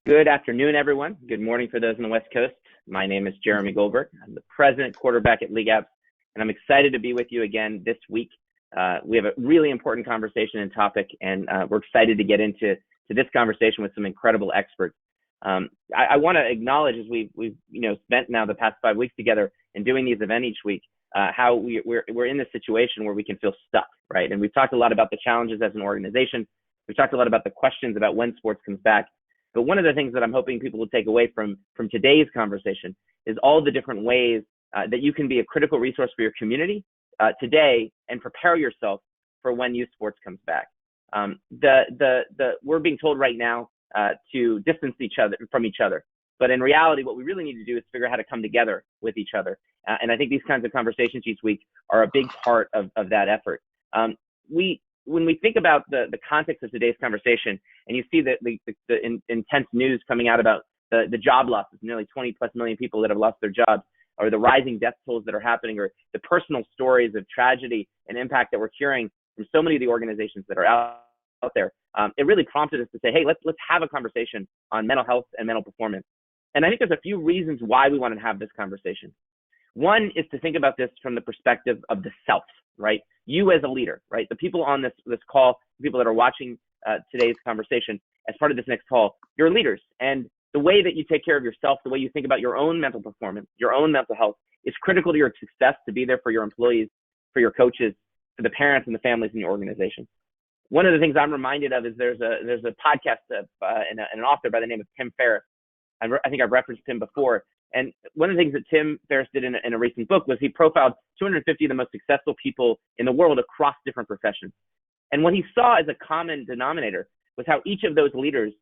Good afternoon, everyone. Good morning for those on the West Coast. My name is Jermey Goldberg. I'm the president quarterback at LeagueApps, and I'm excited to be with you again this week. We have a really important conversation and topic, and we're excited to get into this conversation with some incredible experts. I want to acknowledge, as we've spent now the past 5 weeks together and doing these events each week, how we're in this situation where we can feel stuck, right? And we've talked a lot about the challenges as an organization. We've talked a lot about the questions about when sports comes back. But one of the things that I'm hoping people will take away from today's conversation is all the different ways that you can be a critical resource for your community today and prepare yourself for when youth sports comes back. We're being told right now to distance from each other. But in reality, what we really need to do is figure out how to come together with each other. And I think these kinds of conversations each week are a big part of that effort. When we think about the context of today's conversation, and you see the intense news coming out about the job losses, nearly 20+ million people that have lost their jobs, or the rising death tolls that are happening, or the personal stories of tragedy and impact that we're hearing from so many of the organizations that are out there, it really prompted us to say, hey, let's have a conversation on mental health and mental performance. And I think there's a few reasons why we want to have this conversation. One is to think about this from the perspective of the self, right? You as a leader, right? The people on this call, the people that are watching today's conversation as part of this next call, you're leaders. And the way that you take care of yourself, the way you think about your own mental performance, your own mental health is critical to your success, to be there for your employees, for your coaches, for the parents and the families in your organization. One of the things I'm reminded of is there's a podcast and an author by the name of Tim Ferriss. I think I've referenced him before. And one of the things that Tim Ferriss did in a recent book was he profiled 250 of the most successful people in the world across different professions. And what he saw as a common denominator was how each of those leaders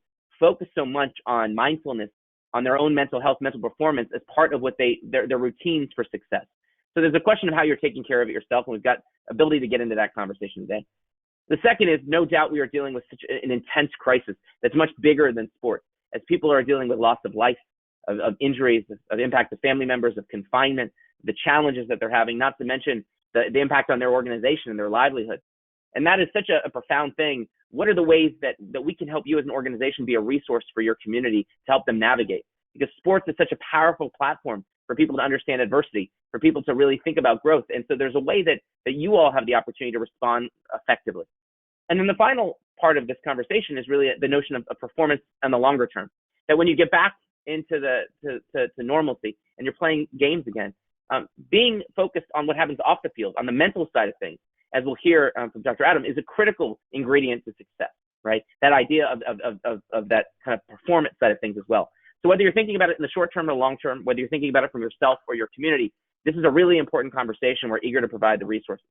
focused so much on mindfulness, on their own mental health, mental performance as part of what their routines for success. So there's a question of how you're taking care of it yourself, and we've got ability to get into that conversation today. The second is, no doubt we are dealing with such an intense crisis that's much bigger than sports, as people are dealing with loss of life, of injuries, of impact of family members, of confinement, the challenges that they're having, not to mention the impact on their organization and their livelihood. And that is such a profound thing. What are the ways that we can help you as an organization be a resource for your community to help them navigate? Because sports is such a powerful platform for people to understand adversity, for people to really think about growth. And so there's a way that you all have the opportunity to respond effectively. And then the final part of this conversation is really the notion of performance on the longer term, that when you get back into to normalcy and you're playing games again, being focused on what happens off the field, on the mental side of things, as we'll hear from Dr. Adam, is a critical ingredient to success, right? That idea of that kind of performance side of things as well. So whether you're thinking about it in the short term or long term, whether you're thinking about it from yourself or your community, this is a really important conversation. We're eager to provide the resources.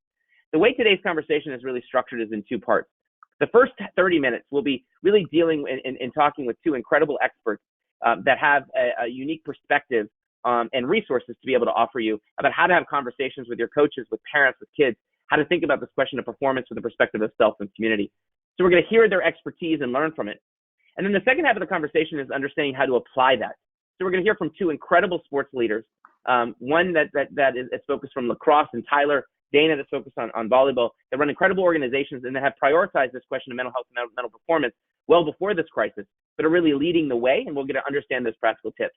The way today's conversation is really structured is in two parts. The first 30 minutes will be really dealing and talking with two incredible experts that have a unique perspective and resources to be able to offer you about how to have conversations with your coaches, with parents, with kids, how to think about this question of performance from the perspective of self and community. So we're going to hear their expertise and learn from it. And then the second half of the conversation is understanding how to apply that. So we're going to hear from two incredible sports leaders, one that is focused from Lacrosse, and Tyler, Dana, that's focused on volleyball, that run incredible organizations and that have prioritized this question of mental health and mental performance well before this crisis, but are really leading the way, and we'll get to understand those practical tips.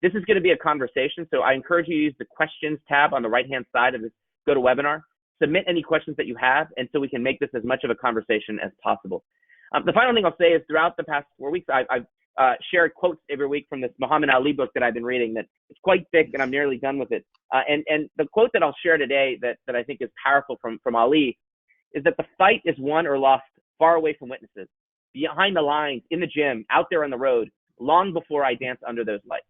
This is going to be a conversation, so I encourage you to use the questions tab on the right-hand side of this GoToWebinar. Submit any questions that you have, and so we can make this as much of a conversation as possible. The final thing I'll say is throughout the past 4 weeks, I've shared quotes every week from this Muhammad Ali book that I've been reading that it's quite thick, and I'm nearly done with it. And the quote that I'll share today that I think is powerful from Ali is that the fight is won or lost far away from witnesses, behind the lines, in the gym, out there on the road, long before I dance under those lights.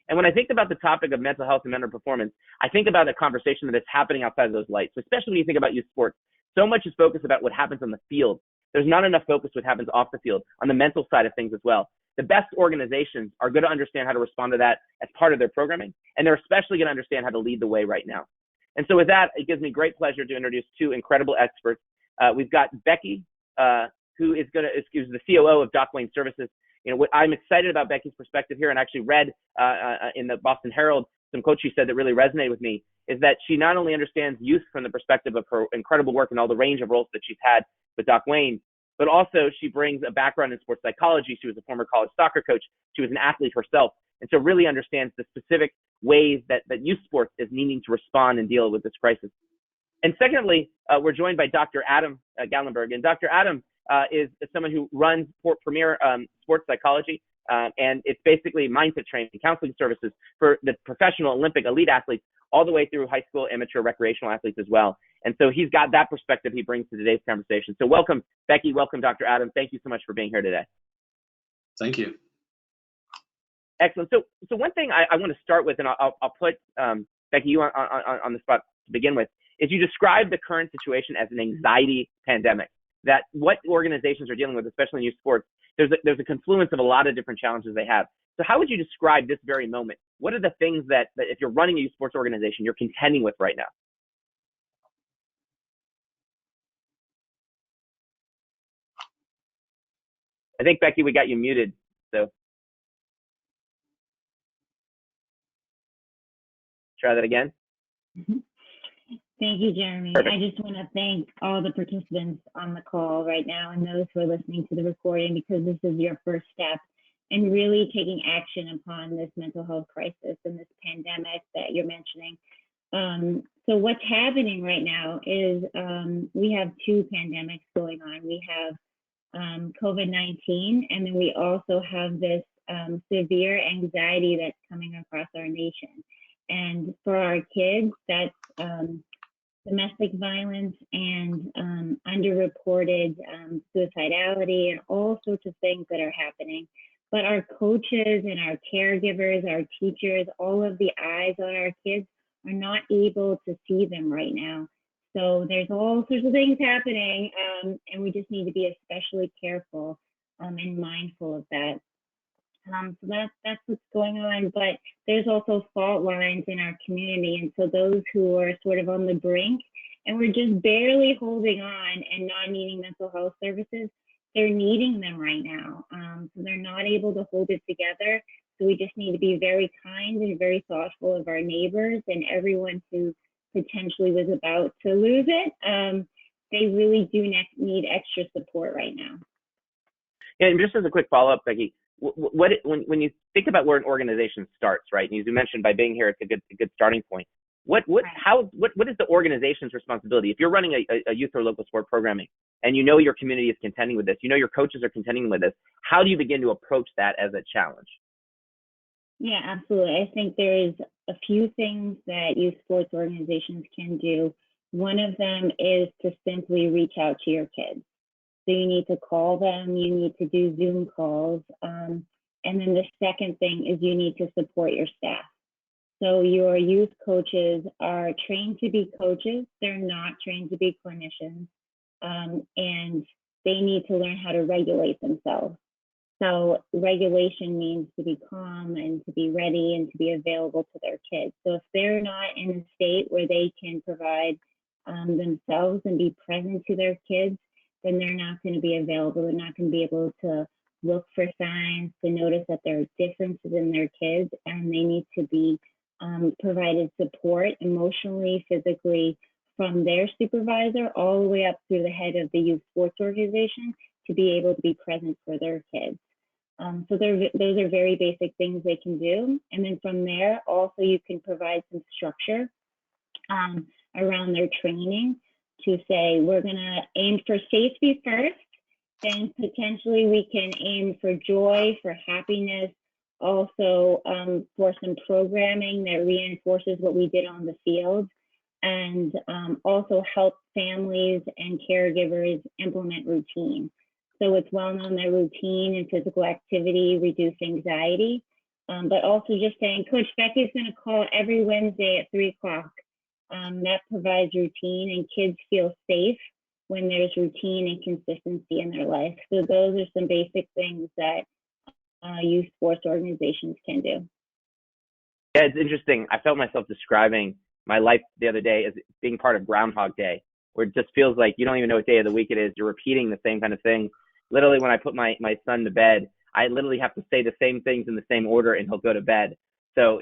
And when I think about the topic of mental health and mental performance, I think about a conversation that is happening outside of those lights, especially when you think about youth sports. So much is focused about what happens on the field. There's not enough focus what happens off the field, on the mental side of things as well. The best organizations are going to understand how to respond to that as part of their programming, and they're especially going to understand how to lead the way right now. And so with that, it gives me great pleasure to introduce two incredible experts. We've got Becky, who is the COO of Doc Wayne Services. What I'm excited about Becky's perspective here, and actually read in the Boston Herald some quotes she said that really resonated with me, is that she not only understands youth from the perspective of her incredible work and all the range of roles that she's had with Doc Wayne, but also she brings a background in sports psychology. She was a former college soccer coach. She was an athlete herself. And so really understands the specific ways that youth sports is needing to respond and deal with this crisis. And secondly, we're joined by Dr. Adam Gallenberg. And Dr. Adam is someone who runs Premier Sports Psychology. And it's basically mindset training, counseling services for the professional Olympic elite athletes all the way through high school, amateur, recreational athletes as well. And so he's got that perspective he brings to today's conversation. So welcome, Becky. Welcome, Dr. Adam. Thank you so much for being here today. Thank you. Excellent. So one thing I want to start with, and I'll put Becky, you on the spot to begin with, is you describe the current situation as an anxiety pandemic. That what organizations are dealing with, especially in youth sports, there's a confluence of a lot of different challenges they have. So how would you describe this very moment? What are the things that if you're running a youth sports organization, you're contending with right now? I think, Becky, we got you muted. So try that again. Thank you, Jeremy. Perfect. I just want to thank all the participants on the call right now and those who are listening to the recording, because this is your first step in really taking action upon this mental health crisis and this pandemic that you're mentioning. So what's happening right now is we have two pandemics going on. We have COVID-19, and then we also have this severe anxiety that's coming across our nation. And for our kids, that's domestic violence and underreported suicidality and all sorts of things that are happening. But our coaches and our caregivers, our teachers, all of the eyes on our kids are not able to see them right now. So there's all sorts of things happening, and we just need to be especially careful and mindful of that. So that's what's going on, but there's also fault lines in our community. And so those who are sort of on the brink and we're just barely holding on and not needing mental health services, they're needing them right now. So they're not able to hold it together. So we just need to be very kind and very thoughtful of our neighbors and everyone who potentially was about to lose it. They really do need extra support right now. Yeah, and just as a quick follow-up, Becky, when you think about where an organization starts, right? And as you mentioned, by being here, it's a good starting point. What is the organization's responsibility? If you're running a youth or local sport programming, and you know your community is contending with this, you know your coaches are contending with this, how do you begin to approach that as a challenge? Yeah, absolutely. I think there's a few things that youth sports organizations can do. One of them is to simply reach out to your kids. So you need to call them, you need to do Zoom calls. And then the second thing is you need to support your staff. So your youth coaches are trained to be coaches. They're not trained to be clinicians. And they need to learn how to regulate themselves. So regulation means to be calm and to be ready and to be available to their kids. So if they're not in a state where they can provide themselves and be present to their kids, then they're not going to be available. They're not going to be able to look for signs, to notice that there are differences in their kids, and they need to be provided support emotionally, physically, from their supervisor all the way up through the head of the youth sports organization to be able to be present for their kids. So those are very basic things they can do. And then from there, also you can provide some structure around their training to say, we're gonna aim for safety first, then potentially we can aim for joy, for happiness, also for some programming that reinforces what we did on the field, and also help families and caregivers implement routine. So it's well known that routine and physical activity reduce anxiety, but also just saying, Coach Becky's going to call every Wednesday at 3 o'clock. That provides routine, and kids feel safe when there's routine and consistency in their life. So those are some basic things that youth sports organizations can do. Yeah, it's interesting. I felt myself describing my life the other day as being part of Groundhog Day, where it just feels like you don't even know what day of the week it is. You're repeating the same kind of thing. Literally, when I put my son to bed, I literally have to say the same things in the same order, and he'll go to bed. So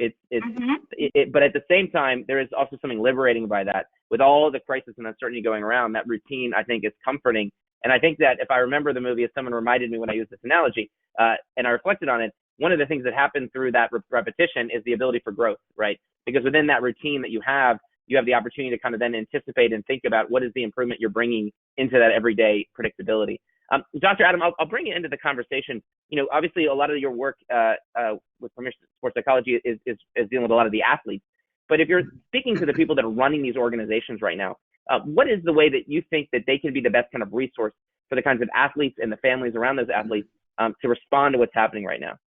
but at the same time, there is also something liberating by that. With all the crisis and uncertainty going around, that routine, I think, is comforting And I think that if I remember the movie, as someone reminded me when I used this analogy, and I reflected on it, one of the things that happened through that repetition is the ability for growth, right? Because within that routine that you have the opportunity to kind of then anticipate and think about what is the improvement you're bringing into that everyday predictability. Dr. Adam, I'll bring you into the conversation. Obviously a lot of your work with permission sports psychology is dealing with a lot of the athletes. But if you're speaking to the people that are running these organizations right now, what is the way that you think that they can be the best kind of resource for the kinds of athletes and the families around those athletes to respond to what's happening right now?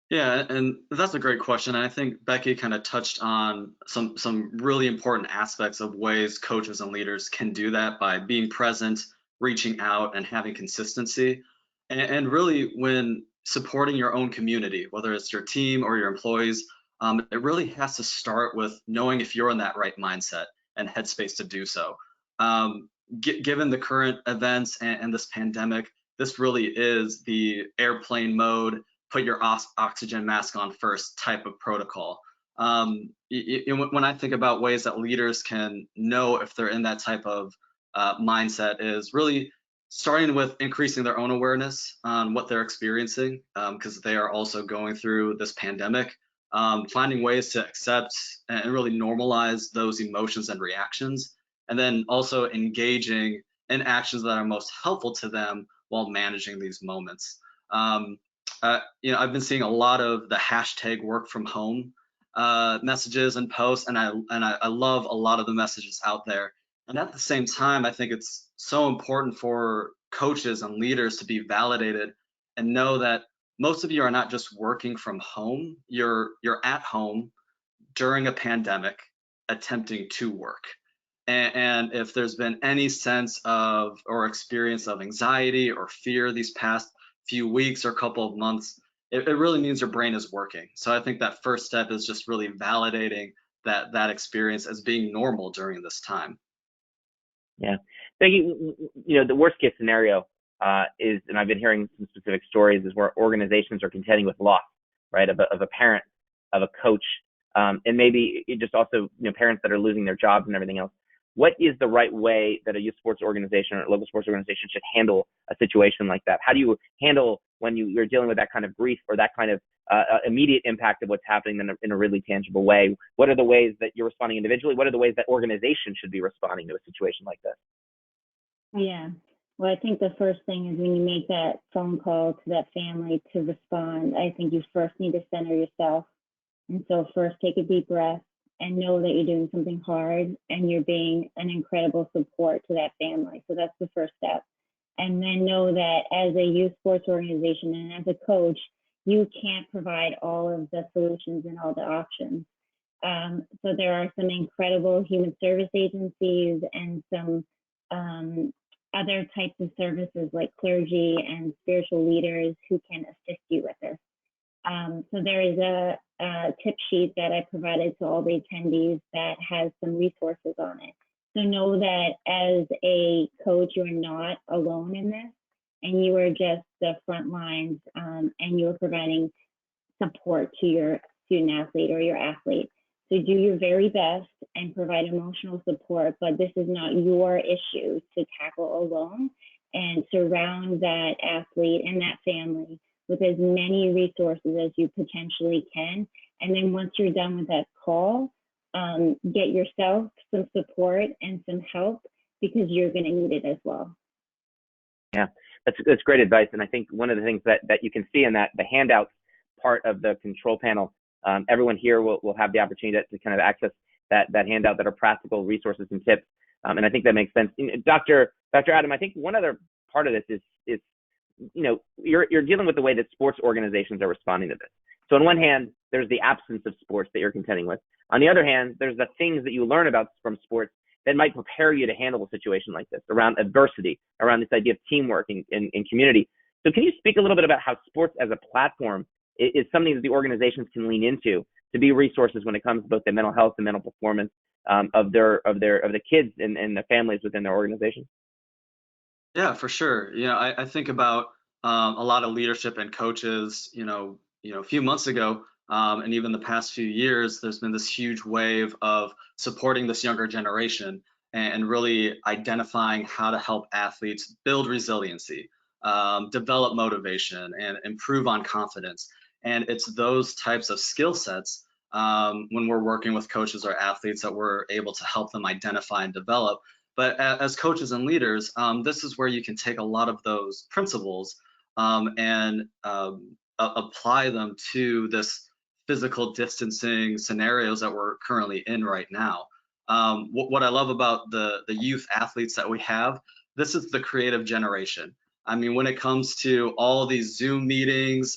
Yeah, and that's a great question. And I think Becky kind of touched on some really important aspects of ways coaches and leaders can do that by being present, reaching out, and having consistency. And really, when supporting your own community, whether it's your team or your employees, it really has to start with knowing if you're in that right mindset and headspace to do so. Given the current events and this pandemic, this really is the airplane mode, put your oxygen mask on first type of protocol. When I think about ways that leaders can know if they're in that type of mindset, is really starting with increasing their own awareness on what they're experiencing, because they are also going through this pandemic, finding ways to accept and really normalize those emotions and reactions, and then also engaging in actions that are most helpful to them while managing these moments. I've been seeing a lot of the hashtag work from home messages and posts, and I love a lot of the messages out there. And at the same time, I think it's so important for coaches and leaders to be validated and know that most of you are not just working from home, you're at home during a pandemic attempting to work. And if there's been any sense of or experience of anxiety or fear these past few weeks or couple of months, it really means your brain is working. So I think that first step is just really validating that experience as being normal during this time. Yeah. So the worst case scenario is, and I've been hearing some specific stories, is where organizations are contending with loss, right, of a parent, of a coach, and maybe just also parents that are losing their jobs and everything else. What is the right way that a youth sports organization or a local sports organization should handle a situation like that? How do you handle when you're dealing with that kind of grief or that kind of immediate impact of what's happening in a really tangible way? What are the ways that you're responding individually? What are the ways that organizations should be responding to a situation like this? Yeah. Well, I think the first thing is when you make that phone call to that family to respond, I think you first need to center yourself. And so first take a deep breath and know that you're doing something hard and you're being an incredible support to that family. So that's the first step. And then know that as a youth sports organization and as a coach, you can't provide all of the solutions and all the options. So there are some incredible human service agencies and some other types of services like clergy and spiritual leaders who can assist you with this. So there is a tip sheet that I provided to all the attendees that has some resources on it. So know that as a coach, you're not alone in this, and you are just the front lines, and you're providing support to your student athlete or your athlete. So do your very best and provide emotional support, but this is not your issue to tackle alone, and surround that athlete and that family with as many resources as you potentially can. And then once you're done with that call, get yourself some support and some help, because you're going to need it as well. Yeah, that's great advice. And I think one of the things that you can see in that, the handouts part of the control panel, everyone here will have the opportunity to kind of access that handout that are practical resources and tips. And I think that makes sense. Dr. Adam, I think one other part of this is you're dealing with the way that sports organizations are responding to this. So on one hand, there's the absence of sports that you're contending with. On the other hand, there's the things that you learn about from sports that might prepare you to handle a situation like this, around adversity, around this idea of teamwork and community. So can you speak a little bit about how sports as a platform is something that the organizations can lean into to be resources when it comes to both the mental health and mental performance of the kids and the families within their organization? Yeah, for sure. I think about a lot of leadership and coaches, a few months ago, and even the past few years, there's been this huge wave of supporting this younger generation. and really identifying how to help athletes build resiliency, develop motivation, and improve on confidence. And it's those types of skill sets when we're working with coaches or athletes that we're able to help them identify and develop. But as coaches and leaders, this is where you can take a lot of those principles and apply them to this physical distancing scenarios that we're currently in right now. What I love about the youth athletes that we have, this is the creative generation. I mean, when it comes to all these Zoom meetings,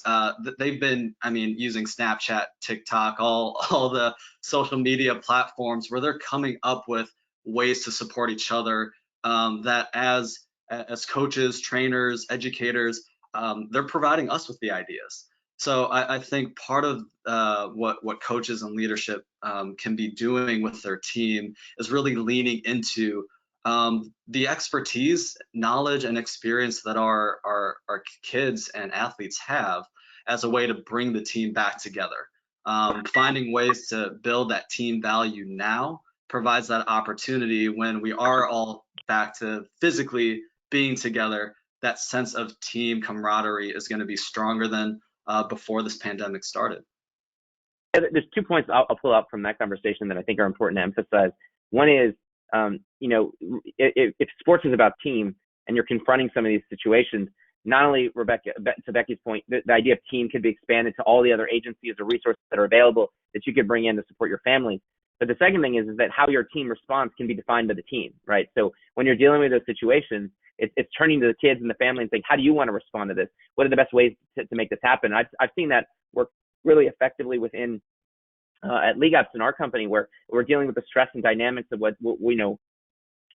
they've been, I mean, using Snapchat, TikTok, all the social media platforms where they're coming up with ways to support each other that as coaches, trainers, educators, they're providing us with the ideas. So I think part of what coaches and leadership can be doing with their team is really leaning into the expertise, knowledge, and experience that our kids and athletes have as a way to bring the team back together. Finding ways to build that team value now provides that opportunity when we are all back to physically being together. That sense of team camaraderie is going to be stronger than before this pandemic started. There's 2 points I'll pull out from that conversation that I think are important to emphasize. One is, you know, if sports is about team and you're confronting some of these situations, not only, Rebecca, to Becky's point, the idea of team could be expanded to all the other agencies or resources that are available that you could bring in to support your family. But the second thing is that how your team responds can be defined by the team, right? So when you're dealing with those situations, it's turning to the kids and the family and saying, how do you want to respond to this? What are the best ways to make this happen? I've seen that work really effectively within at LeagueApps in our company, where we're dealing with the stress and dynamics of what we know,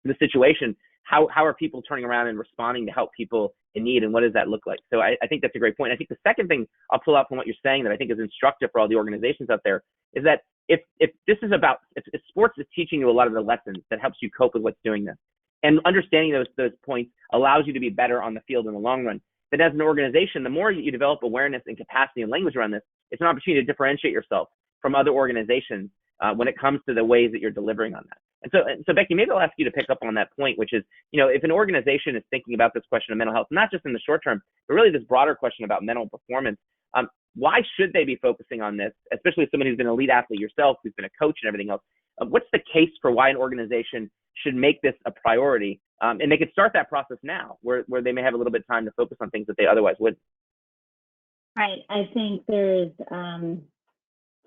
the situation. How are people turning around and responding to help people in need, and what does that look like? So I think that's a great point. I think the second thing I'll pull out from what you're saying that I think is instructive for all the organizations out there is that if this is about, if sports is teaching you a lot of the lessons that helps you cope with what's doing this, and understanding those points allows you to be better on the field in the long run. But as an organization, the more you develop awareness and capacity and language around this, it's an opportunity to differentiate yourself from other organizations when it comes to the ways that you're delivering on that. And so Becky, maybe I'll ask you to pick up on that point, which is, you know, if an organization is thinking about this question of mental health, not just in the short term, but really this broader question about mental performance, why should they be focusing on this, especially as somebody who's been an elite athlete yourself, who's been a coach and everything else? What's the case for why an organization should make this a priority? And they could start that process now, where they may have a little bit of time to focus on things that they otherwise wouldn't. Right. I think there's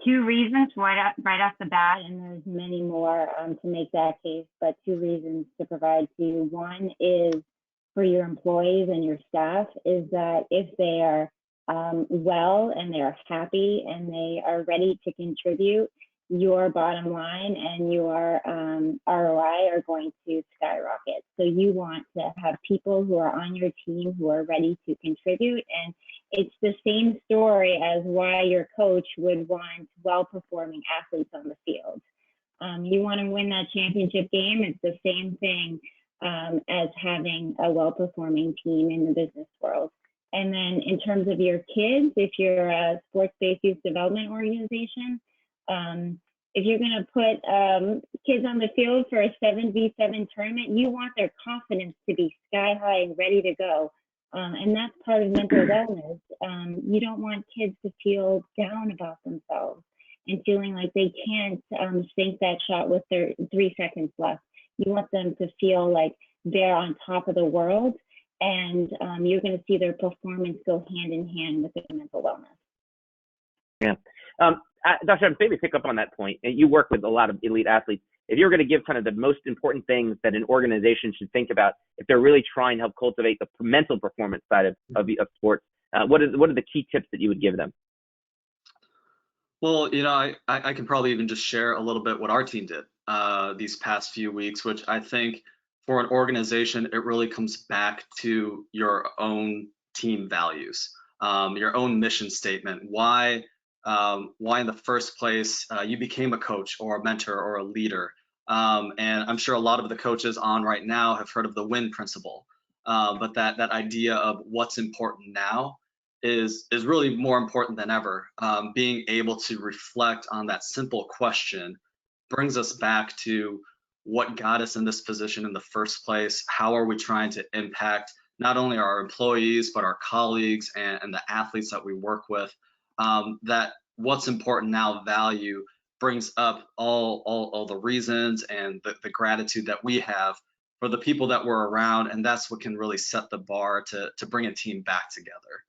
2 reasons right off the bat, and there's many more to make that case, but 2 reasons to provide to you. One is for your employees and your staff, is that if they are well and they are happy and they are ready to contribute, your bottom line and your ROI are going to skyrocket. So you want to have people who are on your team who are ready to contribute. And it's the same story as why your coach would want well-performing athletes on the field. You want to win that championship game. It's the same thing as having a well-performing team in the business world. And then in terms of your kids, if you're a sports-based youth development organization, if you're going to put kids on the field for a 7v7 tournament, you want their confidence to be sky high and ready to go. And that's part of mental wellness. You don't want kids to feel down about themselves and feeling like they can't sink that shot with their 3 seconds left. You want them to feel like they're on top of the world, and you're going to see their performance go hand in hand with their mental wellness. Yeah. Dr. Adams, maybe pick up on that point. You work with a lot of elite athletes. If you're going to give kind of the most important things that an organization should think about if they're really trying to help cultivate the mental performance side of sports, what are the key tips that you would give them? Well, you know, I can probably even just share a little bit what our team did these past few weeks, which I think for an organization, it really comes back to your own team values, your own mission statement. Why in the first place you became a coach or a mentor or a leader. And I'm sure a lot of the coaches on right now have heard of the WIN principle, but that idea of what's important now is really more important than ever. Being able to reflect on that simple question brings us back to what got us in this position in the first place? How are we trying to impact not only our employees, but our colleagues and the athletes that we work with? That what's important now value brings up all the reasons and the gratitude that we have for the people that we're around, and that's what can really set the bar to bring a team back together.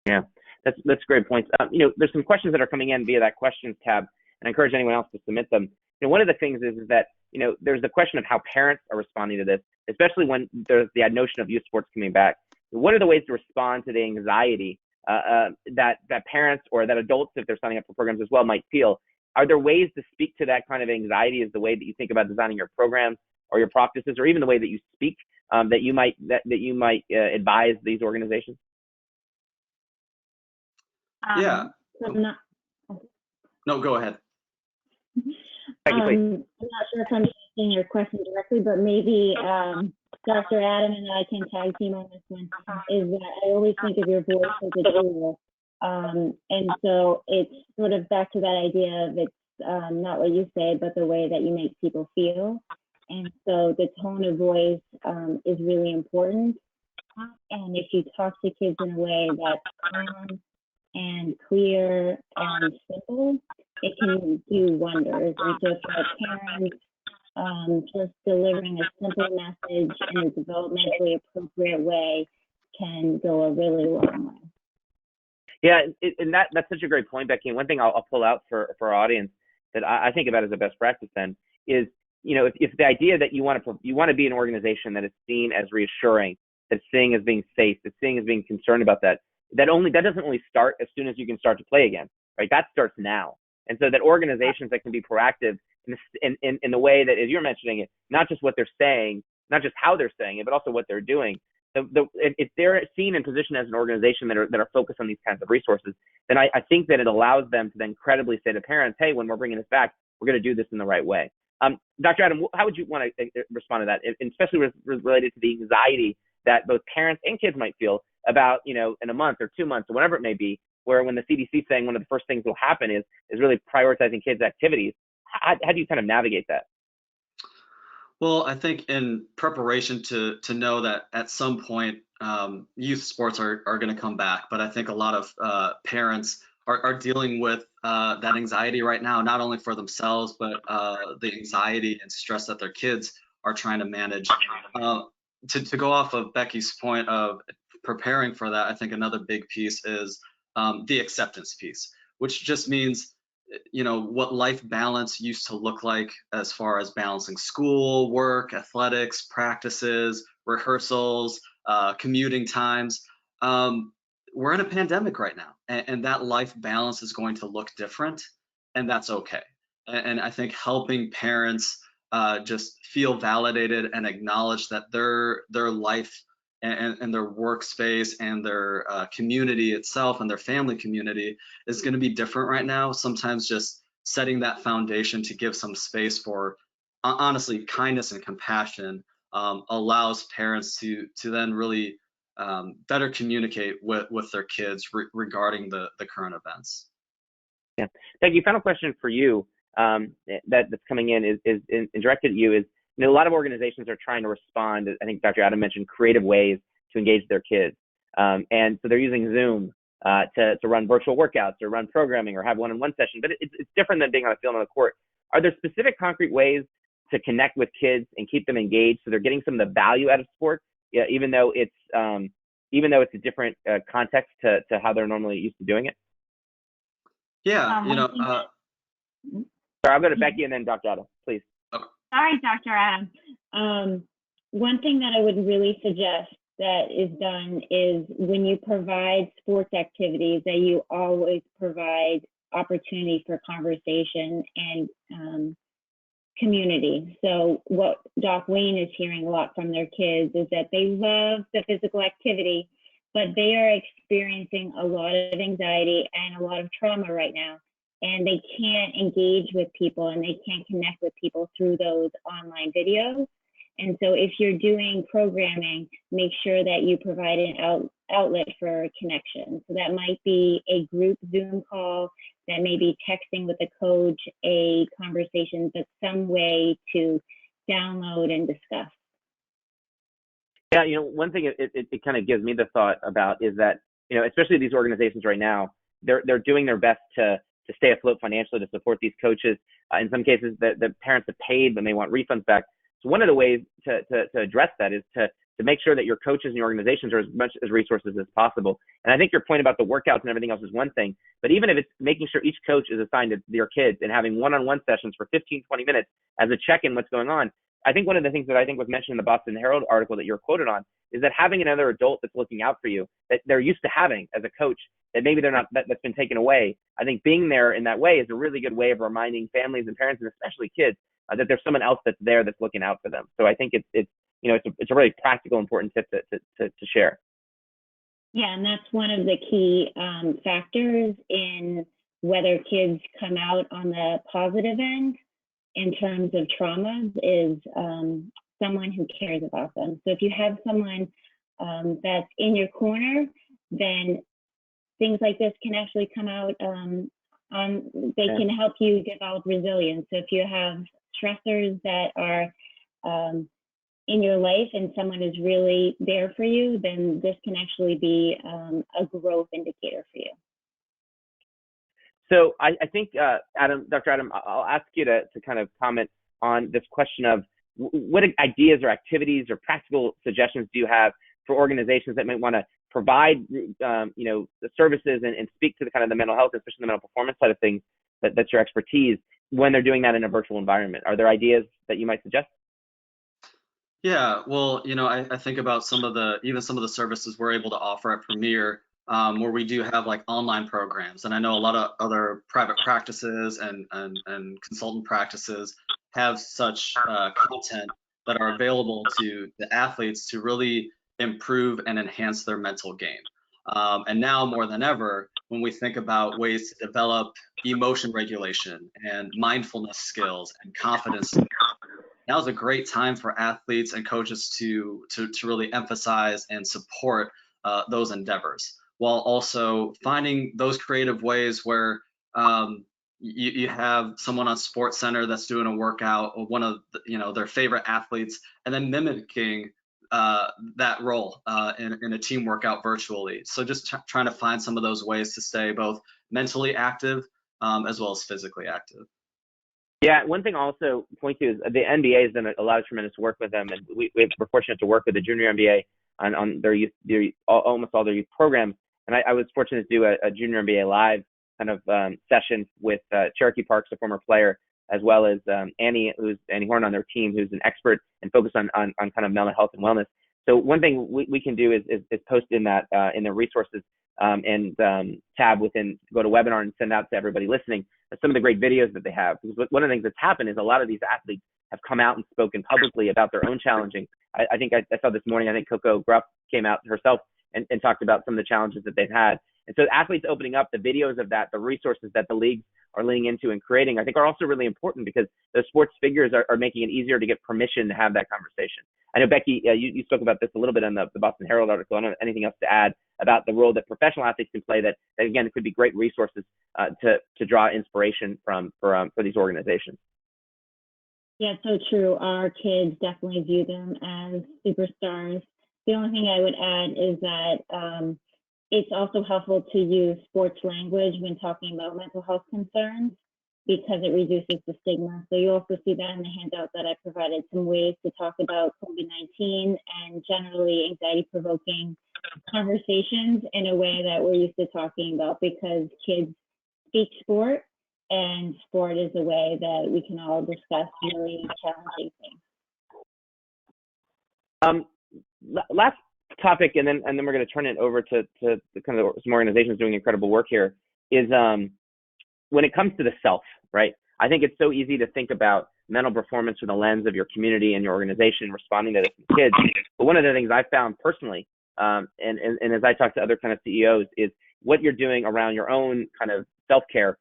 Yeah, that's great points. You know, there's some questions that are coming in via that questions tab, and I encourage anyone else to submit them. You know, one of the things is that, you know, there's the question of how parents are responding to this, especially when there's the notion of youth sports coming back. What are the ways to respond to the anxiety that parents or that adults, if they're signing up for programs as well, might feel? Are there ways to speak to that kind of anxiety as the way that you think about designing your programs or your practices, or even the way that you speak, that you might advise these organizations? Yeah. No, go ahead. I'm not sure if I'm answering your question directly, but maybe Dr. Adam and I can tag team on this one. Is that I always think of your voice as a tool. And so it's sort of back to that idea of it's not what you say, but the way that you make people feel. And so the tone of voice is really important. And if you talk to kids in a way that's calm and clear and simple, it can do wonders. And so for parents, just delivering a simple message in a developmentally appropriate way can go a really long way. Yeah, and that's such a great point, Becky. And one thing I'll pull out for our audience that I think about as a best practice then is, you know, if the idea that you want to be an organization that is seen as reassuring, that's seen as being safe, that's seen as being concerned about that doesn't only start as soon as you can start to play again, right? That starts now. And so that organizations that can be proactive in the way that, as you're mentioning it, not just what they're saying, not just how they're saying it, but also what they're doing. If they're seen and positioned as an organization that are focused on these kinds of resources, then I think that it allows them to then credibly say to parents, hey, when we're bringing this back, we're going to do this in the right way. Dr. Adam, how would you want to respond to that, and especially related to the anxiety that both parents and kids might feel about, you know, in a month or 2 months or whatever it may be, where when the CDC is saying one of the first things will happen is really prioritizing kids' activities? How do you kind of navigate that? Well, I think in preparation to know that at some point youth sports are going to come back, but I think a lot of parents are dealing with that anxiety right now, not only for themselves, but the anxiety and stress that their kids are trying to manage. To go off of Becky's point of preparing for that, I think another big piece is the acceptance piece, which just means, you know, what life balance used to look like as far as balancing school, work, athletics, practices, rehearsals, commuting times. We're in a pandemic right now, and that life balance is going to look different, and that's okay. And I think helping parents just feel validated and acknowledge that their life and their workspace and their community itself and their family community is going to be different right now. Sometimes just setting that foundation to give some space for, honestly, kindness and compassion allows parents to then really better communicate with their kids regarding the current events. Yeah. Thank you. Final question for you that's coming in is directed at you is, you know, a lot of organizations are trying to respond. I think Dr. Adam mentioned creative ways to engage their kids. And so they're using Zoom to run virtual workouts or run programming or have one-on-one session, but it's different than being on a field on the court. Are there specific concrete ways to connect with kids and keep them engaged so they're getting some of the value out of sport, even though it's a different context to how they're normally used to doing it? Yeah, you know. Sorry, I'll go to Becky and then Dr. Adam, please. Okay. Sorry, Dr. Adam. One thing that I would really suggest that is done is when you provide sports activities, that you always provide opportunity for conversation and community. So what Doc Wayne is hearing a lot from their kids is that they love the physical activity, but they are experiencing a lot of anxiety and a lot of trauma right now. And they can't engage with people and they can't connect with people through those online videos. And so if you're doing programming, make sure that you provide an outlet for connection. So that might be a group Zoom call, that maybe texting with a coach a conversation, but some way to download and discuss. Yeah, one thing it kind of gives me the thought about is that, especially these organizations right now, they're doing their best to stay afloat financially, to support these coaches. In some cases, the parents have paid, but they want refunds back. So one of the ways to address that is to make sure that your coaches and your organizations are as much as resources as possible. And I think your point about the workouts and everything else is one thing, but even if it's making sure each coach is assigned to their kids and having one-on-one sessions for 15, 20 minutes as a check-in what's going on. I think one of the things that I think was mentioned in the Boston Herald article that you're quoted on is that having another adult that's looking out for you, that they're used to having as a coach, that maybe they're not, that's been taken away. I think being there in that way is a really good way of reminding families and parents, and especially kids, that there's someone else that's there that's looking out for them. So I think it's a really practical, important tip to share. Yeah, and that's one of the key factors in whether kids come out on the positive end in terms of traumas is someone who cares about them. So if you have someone that's in your corner, then things like this can actually come out they can help you develop resilience. So if you have stressors that are in your life and someone is really there for you, then this can actually be a growth indicator for you. So I think, Dr. Adam, I'll ask you to kind of comment on this question of what ideas or activities or practical suggestions do you have for organizations that might want to provide, the services and speak to the kind of the mental health, especially the mental performance side of things, that's your expertise, when they're doing that in a virtual environment? Are there ideas that you might suggest? Yeah, well, I think about some of the services we're able to offer at Premier, where we do have like online programs, and I know a lot of other private practices and consultant practices have such content that are available to the athletes to really improve and enhance their mental game. And now more than ever, when we think about ways to develop emotion regulation and mindfulness skills and confidence, now's a great time for athletes and coaches to really emphasize and support those endeavors, while also finding those creative ways where you have someone on Sports Center that's doing a workout or one of their favorite athletes, and then mimicking that role in a team workout virtually. So just trying to find some of those ways to stay both mentally active as well as physically active. Yeah, one thing I'll also point to is the NBA has done a lot of tremendous work with them, and we're fortunate to work with the junior NBA on their youth, almost all their youth programs. And I was fortunate to do a junior NBA live kind of session with Cherokee Parks, a former player, as well as Annie Horn on their team, who's an expert and focused on kind of mental health and wellness. So one thing we can do is post in that in the resources and tab within, go to webinar and send out to everybody listening some of the great videos that they have. Because one of the things that's happened is a lot of these athletes have come out and spoken publicly about their own challenging. I think I saw this morning, I think Coco Gruff came out herself and talked about some of the challenges that they've had. And so athletes opening up the videos of that, the resources that the leagues are leaning into and creating, I think are also really important, because those sports figures are making it easier to get permission to have that conversation. I know, Becky, you spoke about this a little bit in the Boston Herald article. I don't have anything else to add about the role that professional athletes can play that again, it could be great resources to draw inspiration for these organizations. Yeah, so true. Our kids definitely view them as superstars. The only thing I would add is that it's also helpful to use sports language when talking about mental health concerns, because it reduces the stigma. So you also see that in the handout that I provided, some ways to talk about COVID-19 and generally anxiety-provoking conversations in a way that we're used to talking about, because kids speak sport, and sport is a way that we can all discuss really challenging things. Last topic, and then we're going to turn it over to kind of some organizations doing incredible work here, is when it comes to the self, right? I think it's so easy to think about mental performance through the lens of your community and your organization responding to this with kids. But one of the things I've found personally, and as I talk to other kind of CEOs, is what you're doing around your own kind of self-care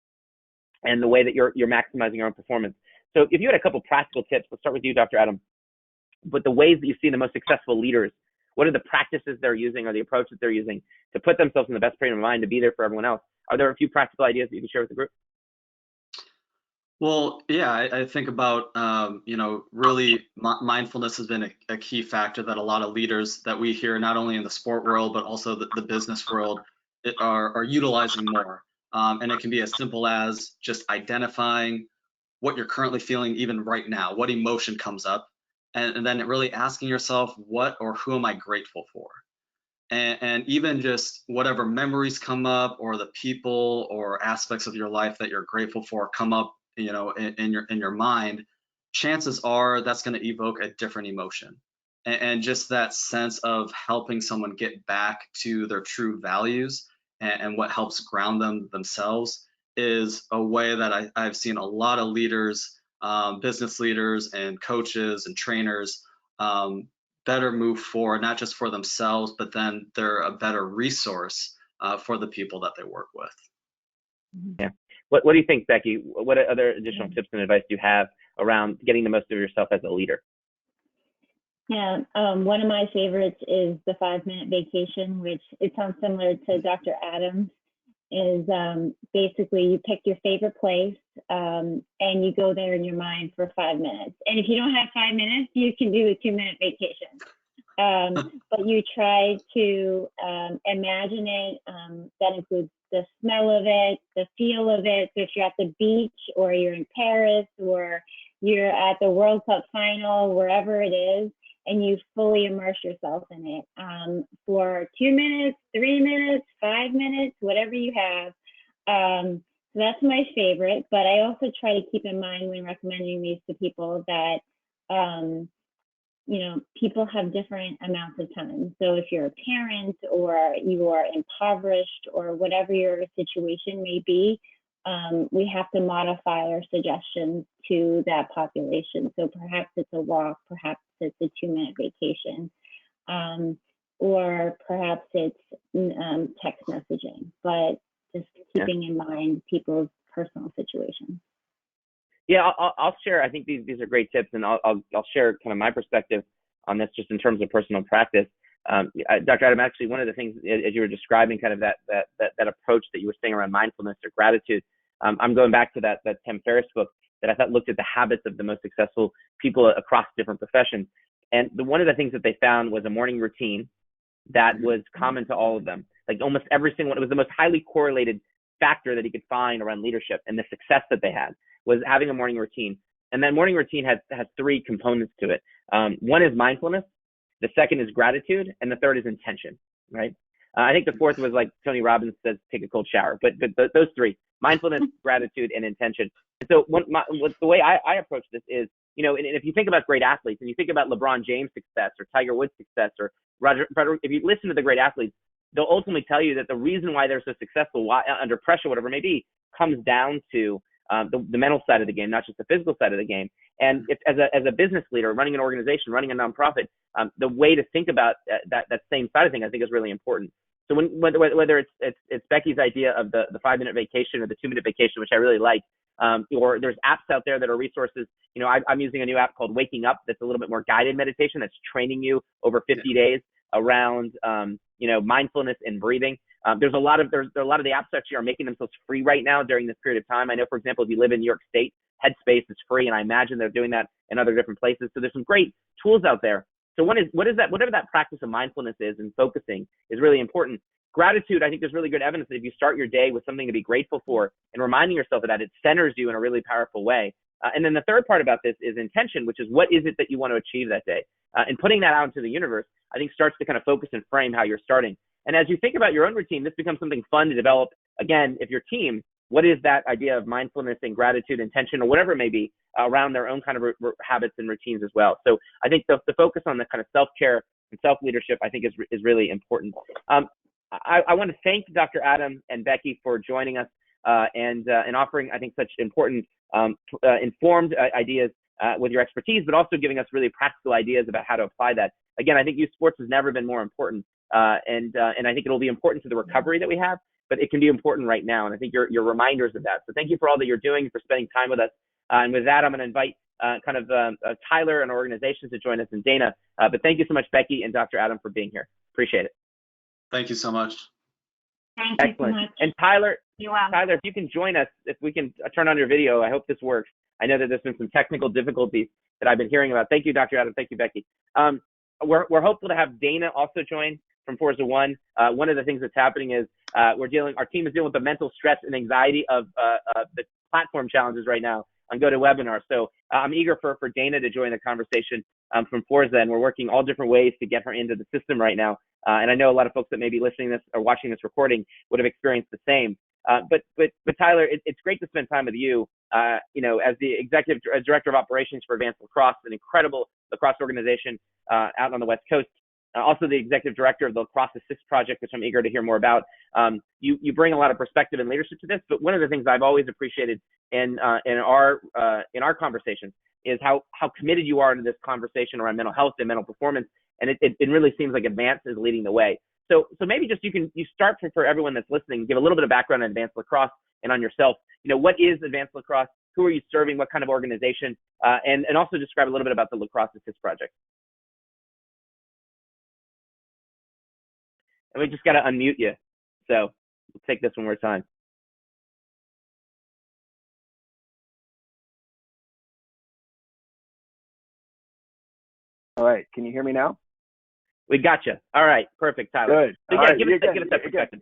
and the way that you're maximizing your own performance. So if you had a couple practical tips, let's start with you, Dr. Adam, but the ways that you see the most successful leaders, what are the practices they're using or the approach that they're using to put themselves in the best frame of mind to be there for everyone else? Are there a few practical ideas that you can share with the group? Well, yeah, I think about, really mindfulness has been a key factor that a lot of leaders that we hear, not only in the sport world, but also the business world, are utilizing more. And it can be as simple as just identifying what you're currently feeling even right now, what emotion comes up, and then really asking yourself, what or who am I grateful for? And even just whatever memories come up or the people or aspects of your life that you're grateful for come up, in your mind, chances are that's going to evoke a different emotion. And just that sense of helping someone get back to their true values and what helps ground them themselves is a way that I've seen a lot of leaders, business leaders and coaches and trainers better move forward, not just for themselves, but then they're a better resource for the people that they work with. Yeah. What do you think, Becky? What other additional tips and advice do you have around getting the most of yourself as a leader? Yeah, one of my favorites is the 5-minute vacation, which it sounds similar to Dr. Adams. Is basically you pick your favorite place and you go there in your mind for 5 minutes. And if you don't have 5 minutes, you can do a 2-minute vacation. But you try to imagine it. That includes the smell of it, the feel of it. So if you're at the beach or you're in Paris or you're at the World Cup final, wherever it is, and you fully immerse yourself in it for 2 minutes, 3 minutes, 5 minutes, whatever you have. So that's my favorite, but I also try to keep in mind when recommending these to people that, people have different amounts of time. So if you're a parent or you are impoverished or whatever your situation may be, we have to modify our suggestions to that population. So perhaps it's a walk, perhaps it's a 2-minute vacation, or perhaps it's text messaging, but just keeping in mind people's personal situations. Yeah, I'll share. I think these are great tips, and I'll share kind of my perspective on this just in terms of personal practice. Dr. Adam, actually, one of the things as you were describing kind of that approach that you were saying around mindfulness or gratitude, I'm going back to that Tim Ferriss book that I thought looked at the habits of the most successful people across different professions. And one of the things that they found was a morning routine that was common to all of them. Like almost every single one, it was the most highly correlated factor that he could find around leadership and the success that they had was having a morning routine. And that morning routine has 3 components to it. One is mindfulness, the second is gratitude, and the third is intention, right? I think the fourth was like Tony Robbins says, take a cold shower, but those 3, mindfulness, gratitude, and intention. And so the way I approach this is, and if you think about great athletes and you think about LeBron James' success or Tiger Woods' success or Roger, if you listen to the great athletes, they'll ultimately tell you that the reason why they're so successful, why, under pressure, whatever it may be, comes down to the mental side of the game, not just the physical side of the game. And if, as a business leader, running an organization, running a nonprofit, the way to think about that same side of things, I think, is really important. So whether it's Becky's idea of the 5-minute vacation or the 2-minute vacation, which I really like, or there's apps out there that are resources. I'm using a new app called Waking Up that's a little bit more guided meditation that's training you over 50 days around mindfulness and breathing. There's a lot of the apps actually are making themselves free right now during this period of time. I know, for example, if you live in New York State, Headspace is free, and I imagine they're doing that in other different places. So there's some great tools out there. So whatever that practice of mindfulness is and focusing is really important. Gratitude, I think there's really good evidence that if you start your day with something to be grateful for and reminding yourself of that, it centers you in a really powerful way. And then the third part about this is intention, which is what is it that you want to achieve that day? And putting that out into the universe, I think starts to kind of focus and frame how you're starting. And as you think about your own routine, this becomes something fun to develop. Again, if your team, what is that idea of mindfulness and gratitude, intention, or whatever it may be around their own kind of habits and routines as well. So I think the focus on the kind of self-care and self-leadership, I think is really important. I want to thank Dr. Adam and Becky for joining us and offering, I think, such important informed ideas with your expertise, but also giving us really practical ideas about how to apply that. Again, I think youth sports has never been more important, and I think it'll be important to the recovery that we have, but it can be important right now, and I think you're reminders of that. So thank you for all that you're doing, for spending time with us. And with that, I'm going to invite Tyler and organizations to join us, and Dana. But thank you so much, Becky and Dr. Adam, for being here. Appreciate it. Thank you so much. Thank you so much. And Tyler, Tyler, if you can join us, if we can turn on your video, I hope this works. I know that there's been some technical difficulties that I've been hearing about. Thank you, Dr. Adam. Thank you, Becky. We're hopeful to have Dana also join from Forza One. One of the things that's happening is our team is dealing with the mental stress and anxiety of the platform challenges right now on GoToWebinar. So I'm eager for Dana to join the conversation from Forza, and we're working all different ways to get her into the system right now. And I know a lot of folks that may be listening to this or watching this recording would have experienced the same. But Tyler, it's great to spend time with you. As the executive director of operations for Advanced Lacrosse, an incredible lacrosse organization out on the West Coast. Also the executive director of the Lacrosse Assist Project, which I'm eager to hear more about. You bring a lot of perspective and leadership to this, but one of the things I've always appreciated in our conversations is how committed you are to this conversation around mental health and mental performance, and it really seems like Advance is leading the way. So maybe just you start for everyone that's listening, give a little bit of background on Advanced Lacrosse and on yourself. What is Advanced Lacrosse? Who are you serving? What kind of organization? And also describe a little bit about the Lacrosse Assist Project. And we just got to unmute you. So we'll take this one more time. All right. Can you hear me now? We got you. All right. Perfect, Tyler. Good. So right. Give us that perspective.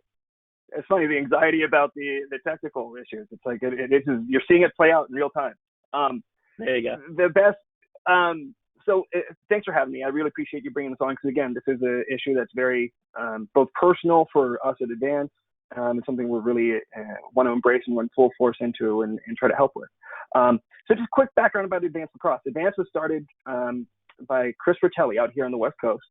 It's funny, the anxiety about the technical issues. It's like you're seeing it play out in real time. There you go. The best. Thanks for having me. I really appreciate you bringing this on because, again, this is an issue that's very both personal for us at Advance and something we're really want to embrace and run full force into and try to help with. So just quick background about Advanced Lacrosse. Advance was started by Chris Fratelli out here on the West Coast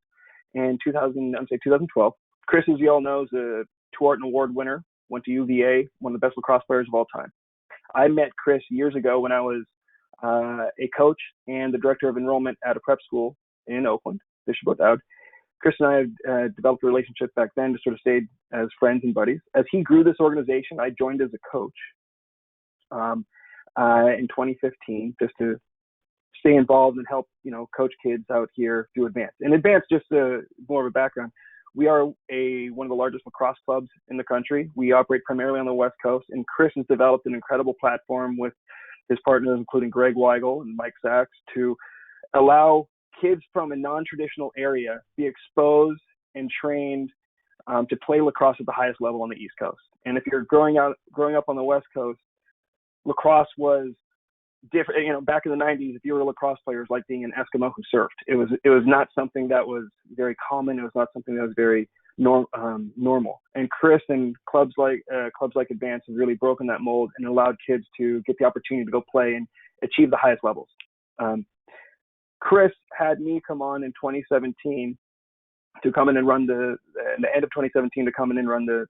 in 2012. Chris, as you all know, is a Tuarton Award winner, went to UVA, one of the best lacrosse players of all time. I met Chris years ago when I was a coach and the director of enrollment at a prep school in Oakland, Bishop O'Dowd. Chris and I had developed a relationship back then to sort of stay as friends and buddies. As he grew this organization, I joined as a coach in 2015 just to stay involved and help, coach kids out here through Advance. And Advance, just more of a background, we are one of the largest lacrosse clubs in the country. We operate primarily on the West Coast, and Chris has developed an incredible platform with his partners, including Greg Weigel and Mike Sachs, to allow kids from a non-traditional area be exposed and trained to play lacrosse at the highest level on the East Coast. And if you're growing up on the West Coast, lacrosse was different. Back in the 90s, if you were a lacrosse player, it was like being an Eskimo who surfed. It was not something that was very common. It was not something that was very normal. And Chris and clubs like Advance have really broken that mold and allowed kids to get the opportunity to go play and achieve the highest levels. Chris had me come on in 2017 to come in and run the end of 2017 to come in and run the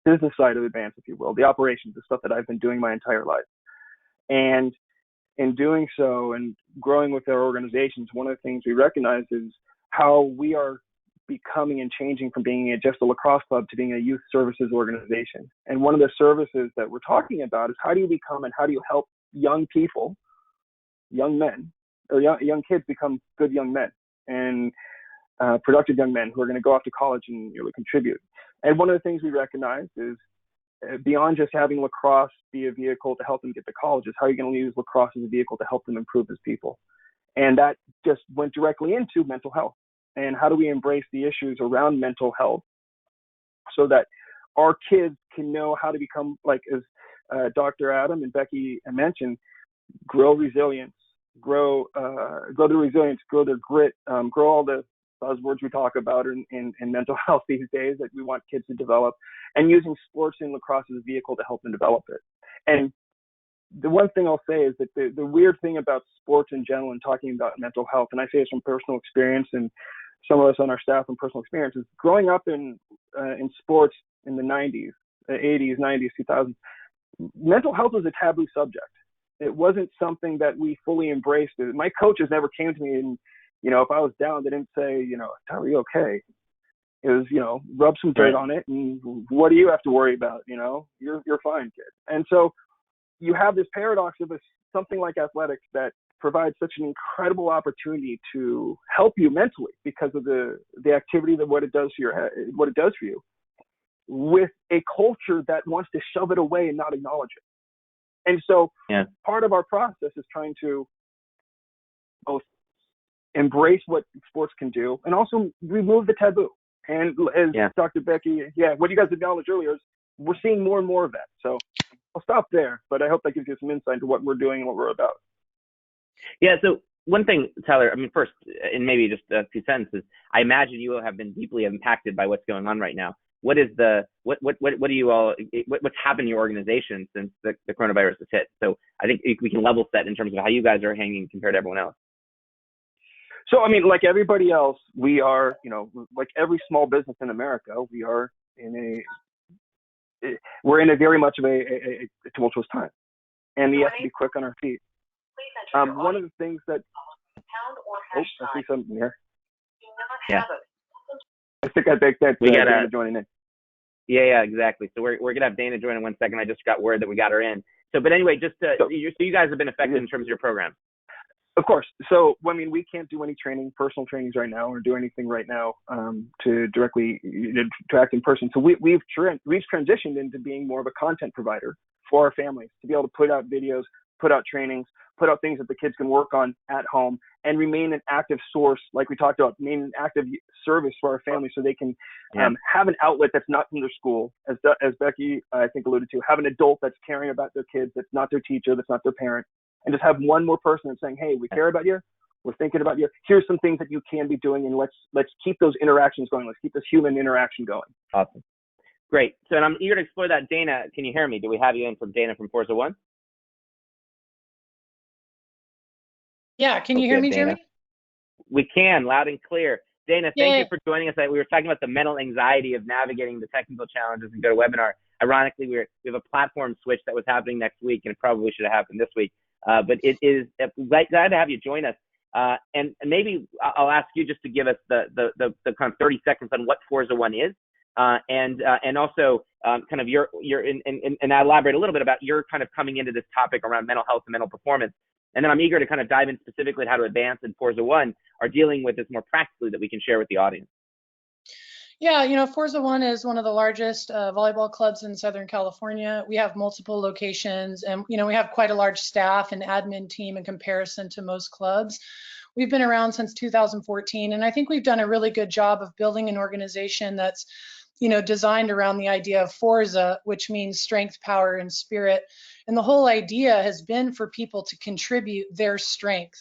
business side of Advance, if you will, the operations, the stuff that I've been doing my entire life. And in doing so and growing with our organizations, one of the things we recognize is how we are becoming and changing from being just a lacrosse club to being a youth services organization. And one of the services that we're talking about is how do you become and how do you help young people, young men, or young kids become good young men and productive young men who are going to go off to college and really contribute. And one of the things we recognize is beyond just having lacrosse be a vehicle to help them get to college is how you're going to use lacrosse as a vehicle to help them improve as people. And that just went directly into mental health. And how do we embrace the issues around mental health so that our kids can know how to become, like as Dr. Adam and Becky mentioned, grow resilience, grow their resilience, grow their grit, grow all the buzzwords we talk about in mental health these days that we want kids to develop, and using sports and lacrosse as a vehicle to help them develop it. And the one thing I'll say is that the weird thing about sports in general and talking about mental health, and I say this from personal experience and some of us on our staff from personal experience, is growing up in sports in the 90s, 80s, 90s, 2000s, mental health was a taboo subject. It wasn't something that we fully embraced. My coaches never came to me and, if I was down, they didn't say, are you okay? It was, rub some dirt on it and what do you have to worry about? You're fine, kid. And so you have this paradox of something like athletics that provides such an incredible opportunity to help you mentally because of the activity that what it does for your head, what it does for you. with a culture that wants to shove it away and not acknowledge it. And so part of our process is trying to both embrace what sports can do and also remove the taboo. And as Dr. Becky, what you guys acknowledged earlier is we're seeing more and more of that. So I'll stop there, but I hope that gives you some insight into what we're doing and what we're about. Yeah, so one thing, Tyler, I mean, first, and maybe just a few sentences, I imagine you have been deeply impacted by what's going on right now. What is what's happened in your organization since the coronavirus has hit? So I think we can level set in terms of how you guys are hanging compared to everyone else. So, I mean, like everybody else, we are, like every small business in America, we're in a very much of a tumultuous time, and we have to be quick on our feet. One of the things that, I see something here. Yeah. I think that we got Dana joining in. Yeah, exactly. So we're gonna have Dana join in 1 second. I just got word that we got her in. So, but anyway, so you guys have been affected in terms of your program. Of course. So, I mean, we can't do any personal trainings right now, or do anything right now to directly to act in person. So we've transitioned into being more of a content provider for our families, to be able to put out videos, put out trainings, put out things that the kids can work on at home, and remain an active source, like we talked about, remain an active service for our families, so they can have an outlet that's not from their school, as Becky, I think, alluded to, have an adult that's caring about their kids, that's not their teacher, that's not their parent, and just have one more person that's saying, hey, we care about you, we're thinking about you, here's some things that you can be doing, and let's keep those interactions going, let's keep this human interaction going. Awesome. Great. So, and I'm eager to explore that. Dana, can you hear me? Do we have you in from Dana from Forza One? Yeah, can you hear me, Dana. Jeremy? We can, loud and clear. Dana, thank you for joining us. We were talking about the mental anxiety of navigating the technical challenges and GoToWebinar. Ironically, we have a platform switch that was happening next week, and it probably should have happened this week. But it is glad to have you join us. And maybe I'll ask you just to give us the kind of 30 seconds on what Forza One is, and also kind of your and elaborate a little bit about your kind of coming into this topic around mental health and mental performance. And then I'm eager to kind of dive in specifically at how to Advance and Forza One are dealing with this more practically that we can share with the audience. Yeah, Forza One is one of the largest volleyball clubs in Southern California. We have multiple locations, and we have quite a large staff and admin team in comparison to most clubs. We've been around since 2014, and I think we've done a really good job of building an organization that's designed around the idea of Forza, which means strength, power, and spirit. And the whole idea has been for people to contribute their strength.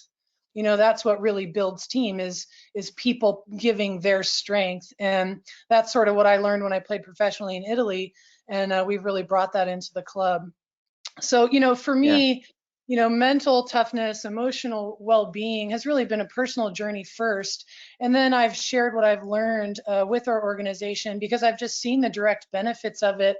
That's what really builds team is people giving their strength. And that's sort of what I learned when I played professionally in Italy. And we've really brought that into the club. So, for me, mental toughness, emotional well-being has really been a personal journey first. And then I've shared what I've learned with our organization because I've just seen the direct benefits of it.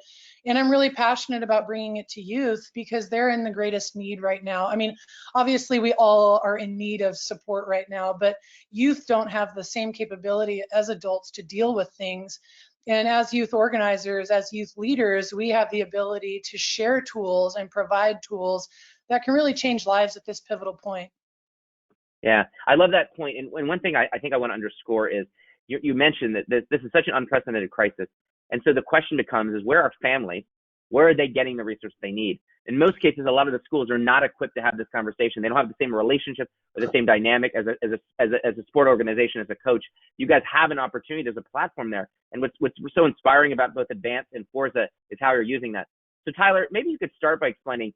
And I'm really passionate about bringing it to youth because they're in the greatest need right now. I mean, obviously we all are in need of support right now, but youth don't have the same capability as adults to deal with things. And as youth organizers, as youth leaders, we have the ability to share tools and provide tools that can really change lives at this pivotal point. Yeah, I love that point. And one thing I think I want to underscore is you mentioned that this is such an unprecedented crisis. And so the question becomes is where are families? Where are they getting the resources they need? In most cases, a lot of the schools are not equipped to have this conversation. They don't have the same relationship or the same dynamic as a sport organization, as a coach. You guys have an opportunity. There's a platform there. And what's so inspiring about both Advance and Forza is how you're using that. So Tyler, maybe you could start by explaining,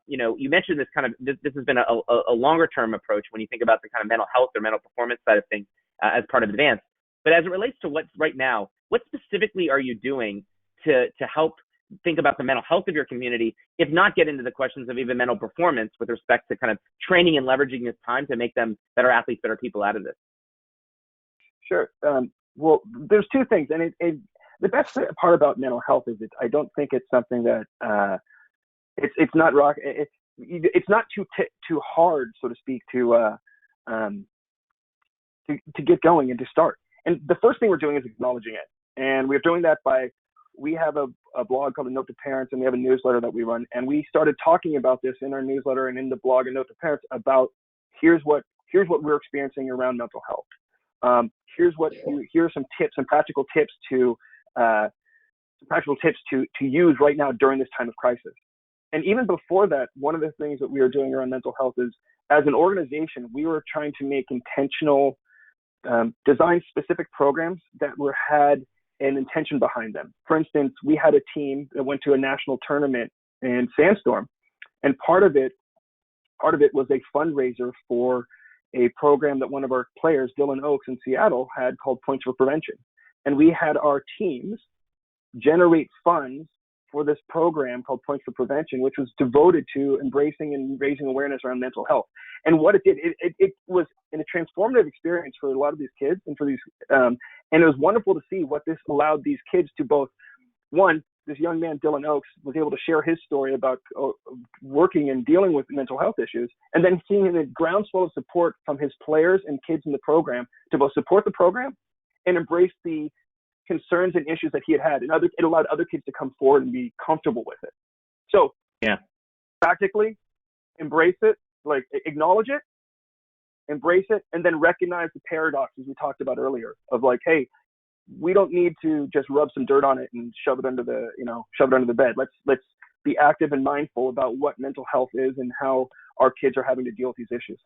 you mentioned this kind of, this has been a longer term approach when you think about the kind of mental health or mental performance side of things as part of Advance. But as it relates to what's right now, what specifically are you doing to help think about the mental health of your community, if not get into the questions of even mental performance with respect to kind of training and leveraging this time to make them better athletes, better people out of this? Sure. Well, there's two things. And the best part about mental health is I don't think it's something that it's not it's not too hard, so to speak, to get going and to start. And the first thing we're doing is acknowledging it. And we're doing that we have a blog called A Note to Parents, and we have a newsletter that we run. And we started talking about this in our newsletter and in the blog A Note to Parents about here's what we're experiencing around mental health. Here are some tips, some practical tips to practical tips to use right now during this time of crisis. And even before that, one of the things that we were doing around mental health is, as an organization, we were trying to make intentional, design-specific programs that had an intention behind them. For instance, we had a team that went to a national tournament in Sandstorm, and part of it was a fundraiser for a program that one of our players, Dylan Oaks in Seattle, had called Points for Prevention. And we had our teams generate funds for this program called Points for Prevention, which was devoted to embracing and raising awareness around mental health. And what it did, it was a transformative experience for a lot of these kids and for these, and it was wonderful to see what this allowed these kids to both, one, this young man, Dylan Oaks, was able to share his story about working and dealing with mental health issues, and then seeing a groundswell of support from his players and kids in the program to both support the program and embrace the concerns and issues that he had, and it allowed other kids to come forward and be comfortable with it. So, yeah, practically embrace it, like acknowledge it, embrace it, and then recognize the paradoxes we talked about earlier of like, hey, we don't need to just rub some dirt on it and shove it under the bed. Let's be active and mindful about what mental health is and how our kids are having to deal with these issues.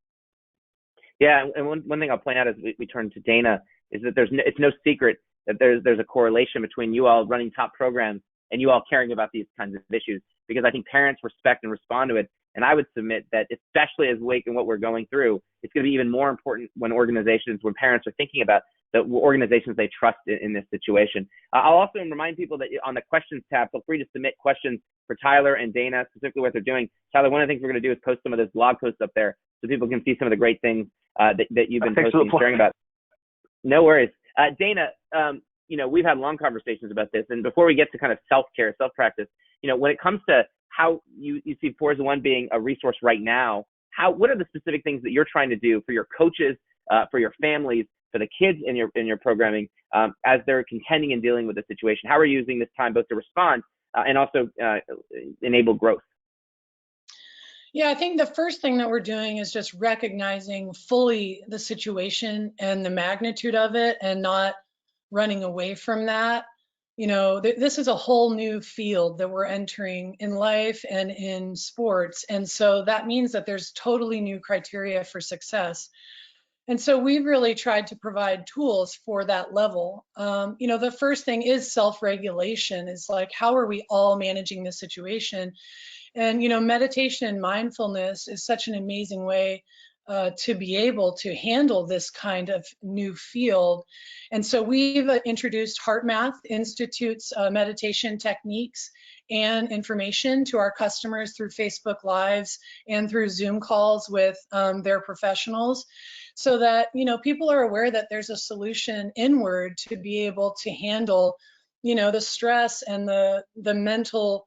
Yeah, and one thing I'll point out as we turn to Dana is that it's no secret that there's a correlation between you all running top programs and you all caring about these kinds of issues, because I think parents respect and respond to it. And I would submit that, especially as Wake and what we're going through, it's going to be even more important when parents are thinking about the organizations they trust in this situation. I'll also remind people that on the questions tab, feel free to submit questions for Tyler and Dana, specifically what they're doing. Tyler, one of the things we're going to do is post some of those blog posts up there so people can see some of the great things that you've been posting and sharing about. No worries. Dana, we've had long conversations about this, and before we get to kind of self-care, self-practice, when it comes to how you see Forza One being a resource right now, what are the specific things that you're trying to do for your coaches, for your families, for the kids in your programming, as they're contending and dealing with the situation? How are you using this time both to respond and also enable growth? Yeah, I think the first thing that we're doing is just recognizing fully the situation and the magnitude of it and not running away from that. This is a whole new field that we're entering in life and in sports. And so that means that there's totally new criteria for success. And so we've really tried to provide tools for that level. The first thing is self-regulation. Is like, how are we all managing this situation? And, meditation and mindfulness is such an amazing way to be able to handle this kind of new field. And so we've introduced HeartMath Institute's meditation techniques and information to our customers through Facebook Lives and through Zoom calls with their professionals, so that, people are aware that there's a solution inward to be able to handle, the stress and the mental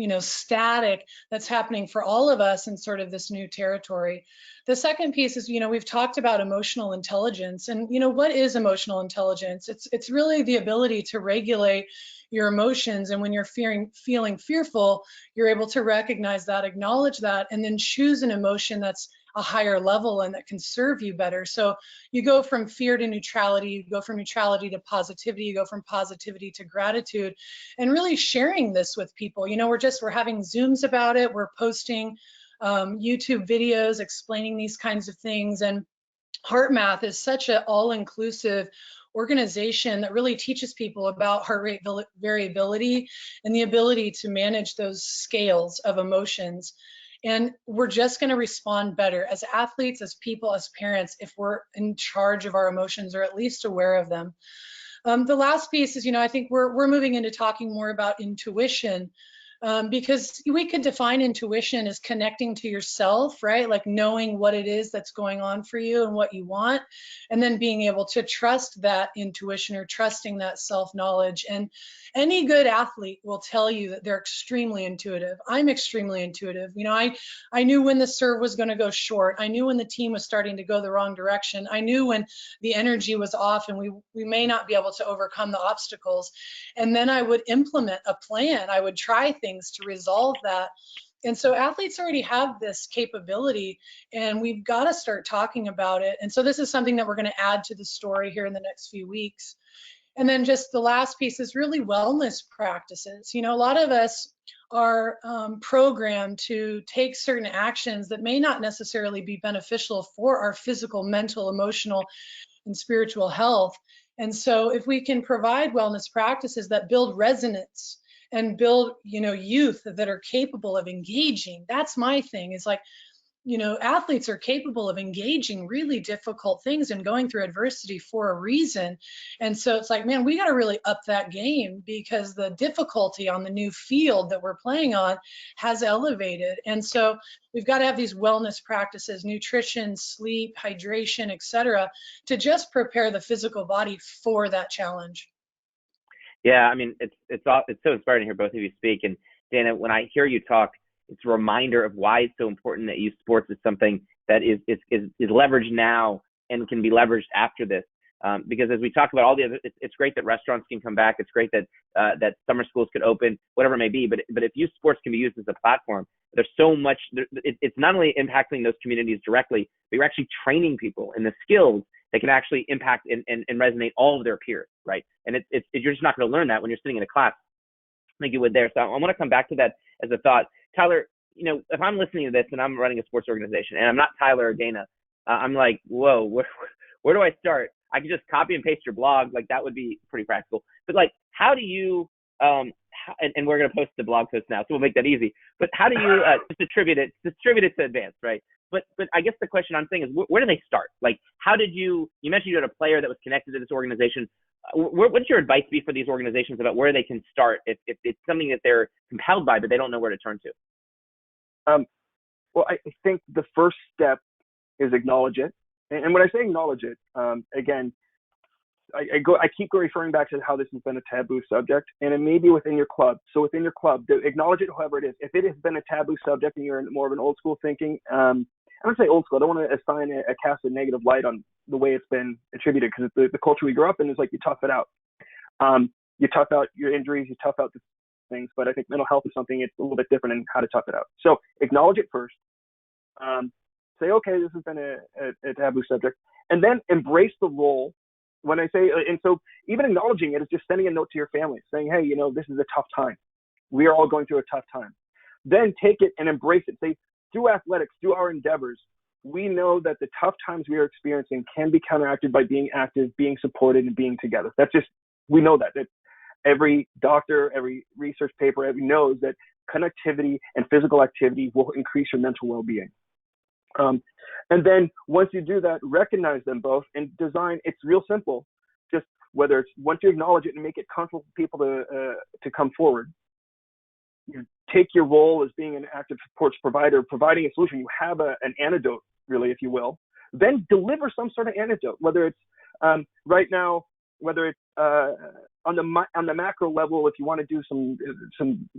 static that's happening for all of us in sort of this new territory. The second piece is, we've talked about emotional intelligence, and what is emotional intelligence? It's really the ability to regulate your emotions, and when you're feeling fearful, you're able to recognize that, acknowledge that, and then choose an emotion that's a higher level and that can serve you better. So you go from fear to neutrality, you go from neutrality to positivity, you go from positivity to gratitude, and really sharing this with people. We're having Zooms about it. We're posting YouTube videos explaining these kinds of things. And HeartMath is such an all-inclusive organization that really teaches people about heart rate variability and the ability to manage those scales of emotions. And we're just going to respond better as athletes, as people, as parents, if we're in charge of our emotions or at least aware of them. The last piece is, I think we're moving into talking more about intuition, because we could define intuition as connecting to yourself, right? Like knowing what it is that's going on for you and what you want, and then being able to trust that intuition or trusting that self-knowledge. And any good athlete will tell you that they're extremely intuitive. I'm extremely intuitive. I knew when the serve was going to go short. I knew when the team was starting to go the wrong direction. I knew when the energy was off and we may not be able to overcome the obstacles. And then I would implement a plan. I would try things to resolve that. And so athletes already have this capability, and we've got to start talking about it. And so this is something that we're going to add to the story here in the next few weeks. And then just the last piece is really wellness practices. You know, a lot of us are programmed to take certain actions that may not necessarily be beneficial for our physical, mental, emotional, and spiritual health. And so if we can provide wellness practices that build resonance and build, you know, youth that are capable of engaging, that's my thing. Is like, you know, athletes are capable of engaging really difficult things and going through adversity for a reason. And so it's like, man, we got to really up that game, because the difficulty on the new field that we're playing on has elevated. And so we've got to have these wellness practices, nutrition, sleep, hydration, etc., to just prepare the physical body for that challenge. Yeah, I mean, it's so inspiring to hear both of you speak. And Dana, when I hear you talk, it's a reminder of why it's so important that youth sports is something that is leveraged now and can be leveraged after this. Because as we talk about all the other, it's great that restaurants can come back. It's great that that summer schools could open, whatever it may be. But if youth sports can be used as a platform, there's so much. It's not only impacting those communities directly, but you're actually training people in the skills that can actually impact and resonate all of their peers, right? And you're just not going to learn that when you're sitting in a class like you would there. So I want to come back to that as a thought. Tyler, you know, if I'm listening to this and I'm running a sports organization and I'm not Tyler or Dana, I'm like, whoa, where do I start? I can just copy and paste your blog. Like, that would be pretty practical. But like, how do you, and we're going to post the blog post now, so we'll make that easy. But how do you distribute it to Advance, right? But I guess the question I'm saying is, where do they start? Like, how did you mentioned you had a player that was connected to this organization. What's your advice be for these organizations about where they can start if it's something that they're compelled by, but they don't know where to turn to? Well, I think the first step is acknowledge it. And when I say acknowledge it, again, I keep referring back to how this has been a taboo subject, and it may be within your club. So within your club, acknowledge it however it is. If it has been a taboo subject and you're in more of an old school thinking, I don't say old school. I don't want to assign a cast of negative light on the way it's been attributed, because the culture we grew up in is like, you tough it out. You tough out your injuries, you tough out the things. But I think mental health is something it's a little bit different in how to tough it out. So acknowledge it first. Say, okay, this has been a taboo subject, and then embrace the role. When I say, and so even acknowledging it is just sending a note to your family saying, hey, you know, this is a tough time. We are all going through a tough time. Then take it and embrace it. Say, through athletics, through our endeavors, we know that the tough times we are experiencing can be counteracted by being active, being supported, and being together. That's just, we know that. Every doctor, every research paper knows that connectivity and physical activity will increase your mental well-being. And then once you do that, recognize them both and design. It's real simple. Just whether it's once you acknowledge it and make it comfortable for people to come forward, you take your role as being an active supports provider, providing a solution. You have an antidote, really, if you will. Then deliver some sort of antidote, whether it's right now, whether it's on the macro level, if you want to do some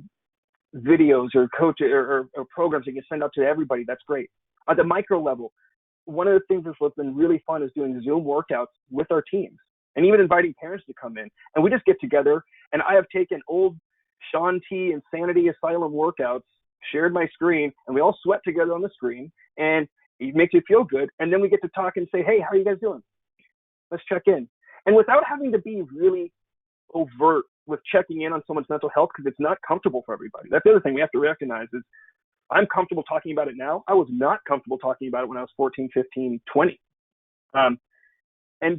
videos or coach or programs that you can send out to everybody, that's great. At the micro level, one of the things that's been really fun is doing Zoom workouts with our teams, and even inviting parents to come in. And we just get together, and I have taken old Shaun T Insanity Asylum workouts, shared my screen, and we all sweat together on the screen, and it makes you feel good. And then we get to talk and say, hey, how are you guys doing? Let's check in. And without having to be really overt with checking in on someone's mental health, because it's not comfortable for everybody. That's the other thing we have to recognize is, I'm comfortable talking about it now. I was not comfortable talking about it when I was 14, 15, 20. And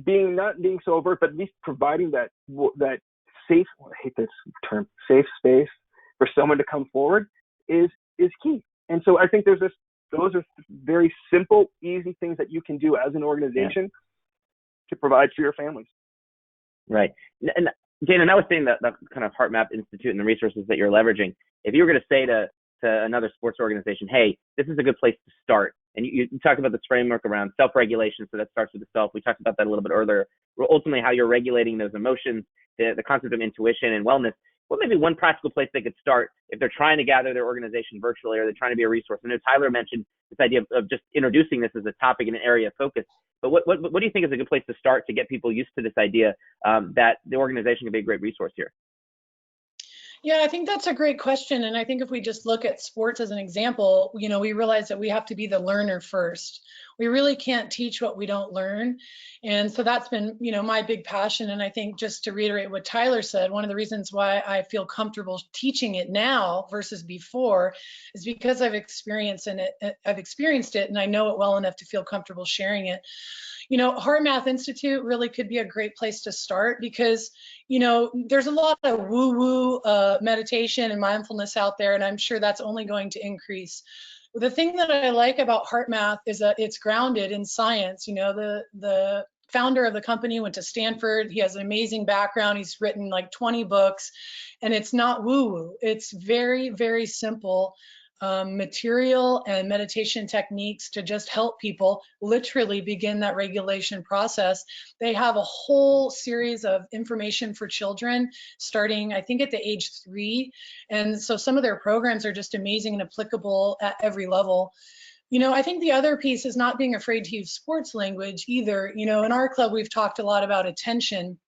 not being so overt, but at least providing that safe, I hate this term, safe space for someone to come forward is key. And so I think those are very simple, easy things that you can do as an organization to provide for your families. Right. And Dana, notwithstanding the kind of HeartMath Institute and the resources that you're leveraging, if you were going to say to another sports organization, hey, this is a good place to start. And you talked about this framework around self-regulation, so that starts with the self. We talked about that a little bit earlier. Ultimately, how you're regulating those emotions, the concept of intuition and wellness. What may be one practical place they could start if they're trying to gather their organization virtually, or they're trying to be a resource? I know Tyler mentioned this idea of just introducing this as a topic and an area of focus. But what do you think is a good place to start to get people used to this idea that the organization can be a great resource here? Yeah, I think that's a great question. And I think if we just look at sports as an example, you know, we realize that we have to be the learner first. we really can't teach what we don't learn. And so that's been, my big passion. And I think, just to reiterate what Tyler said, one of the reasons why I feel comfortable teaching it now versus before is because I've experienced it and I know it well enough to feel comfortable sharing it. HeartMath Institute really could be a great place to start, because, there's a lot of woo-woo meditation and mindfulness out there, and I'm sure that's only going to increase. The thing that I like about HeartMath is that it's grounded in science. The founder of the company went to Stanford. He has an amazing background. He's written like 20 books, and it's not woo-woo. It's very, very simple material and meditation techniques to just help people literally begin that regulation process. They have a whole series of information for children starting, I think, at the age 3. And so some of their programs are just amazing and applicable at every level. I think the other piece is not being afraid to use sports language either. In our club, we've talked a lot about attention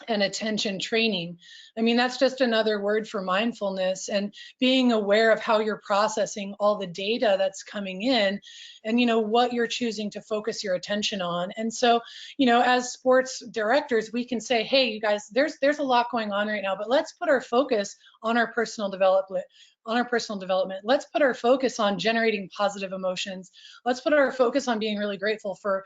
and attention training. I mean, that's just another word for mindfulness and being aware of how you're processing all the data that's coming in and, what you're choosing to focus your attention on. And so, as sports directors, we can say, hey, you guys, there's a lot going on right now, but let's put our focus on our personal development. Let's put our focus on generating positive emotions. Let's put our focus on being really grateful for,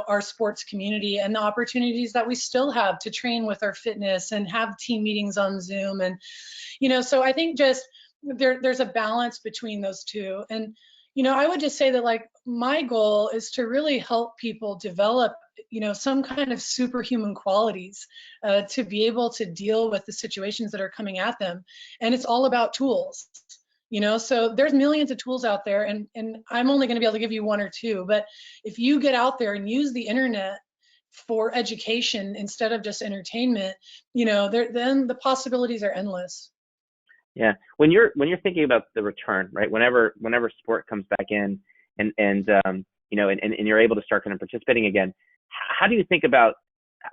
our sports community and the opportunities that we still have to train with our fitness and have team meetings on Zoom. And, so I think just there's a balance between those two. And, I would just say that, like, my goal is to really help people develop, some kind of superhuman qualities to be able to deal with the situations that are coming at them. And it's all about tools. So there's millions of tools out there, and I'm only going to be able to give you 1 or 2. But if you get out there and use the internet for education instead of just entertainment, then the possibilities are endless. Yeah, when you're thinking about the return, right? Whenever sport comes back in, and you're able to start kind of participating again, how do you think about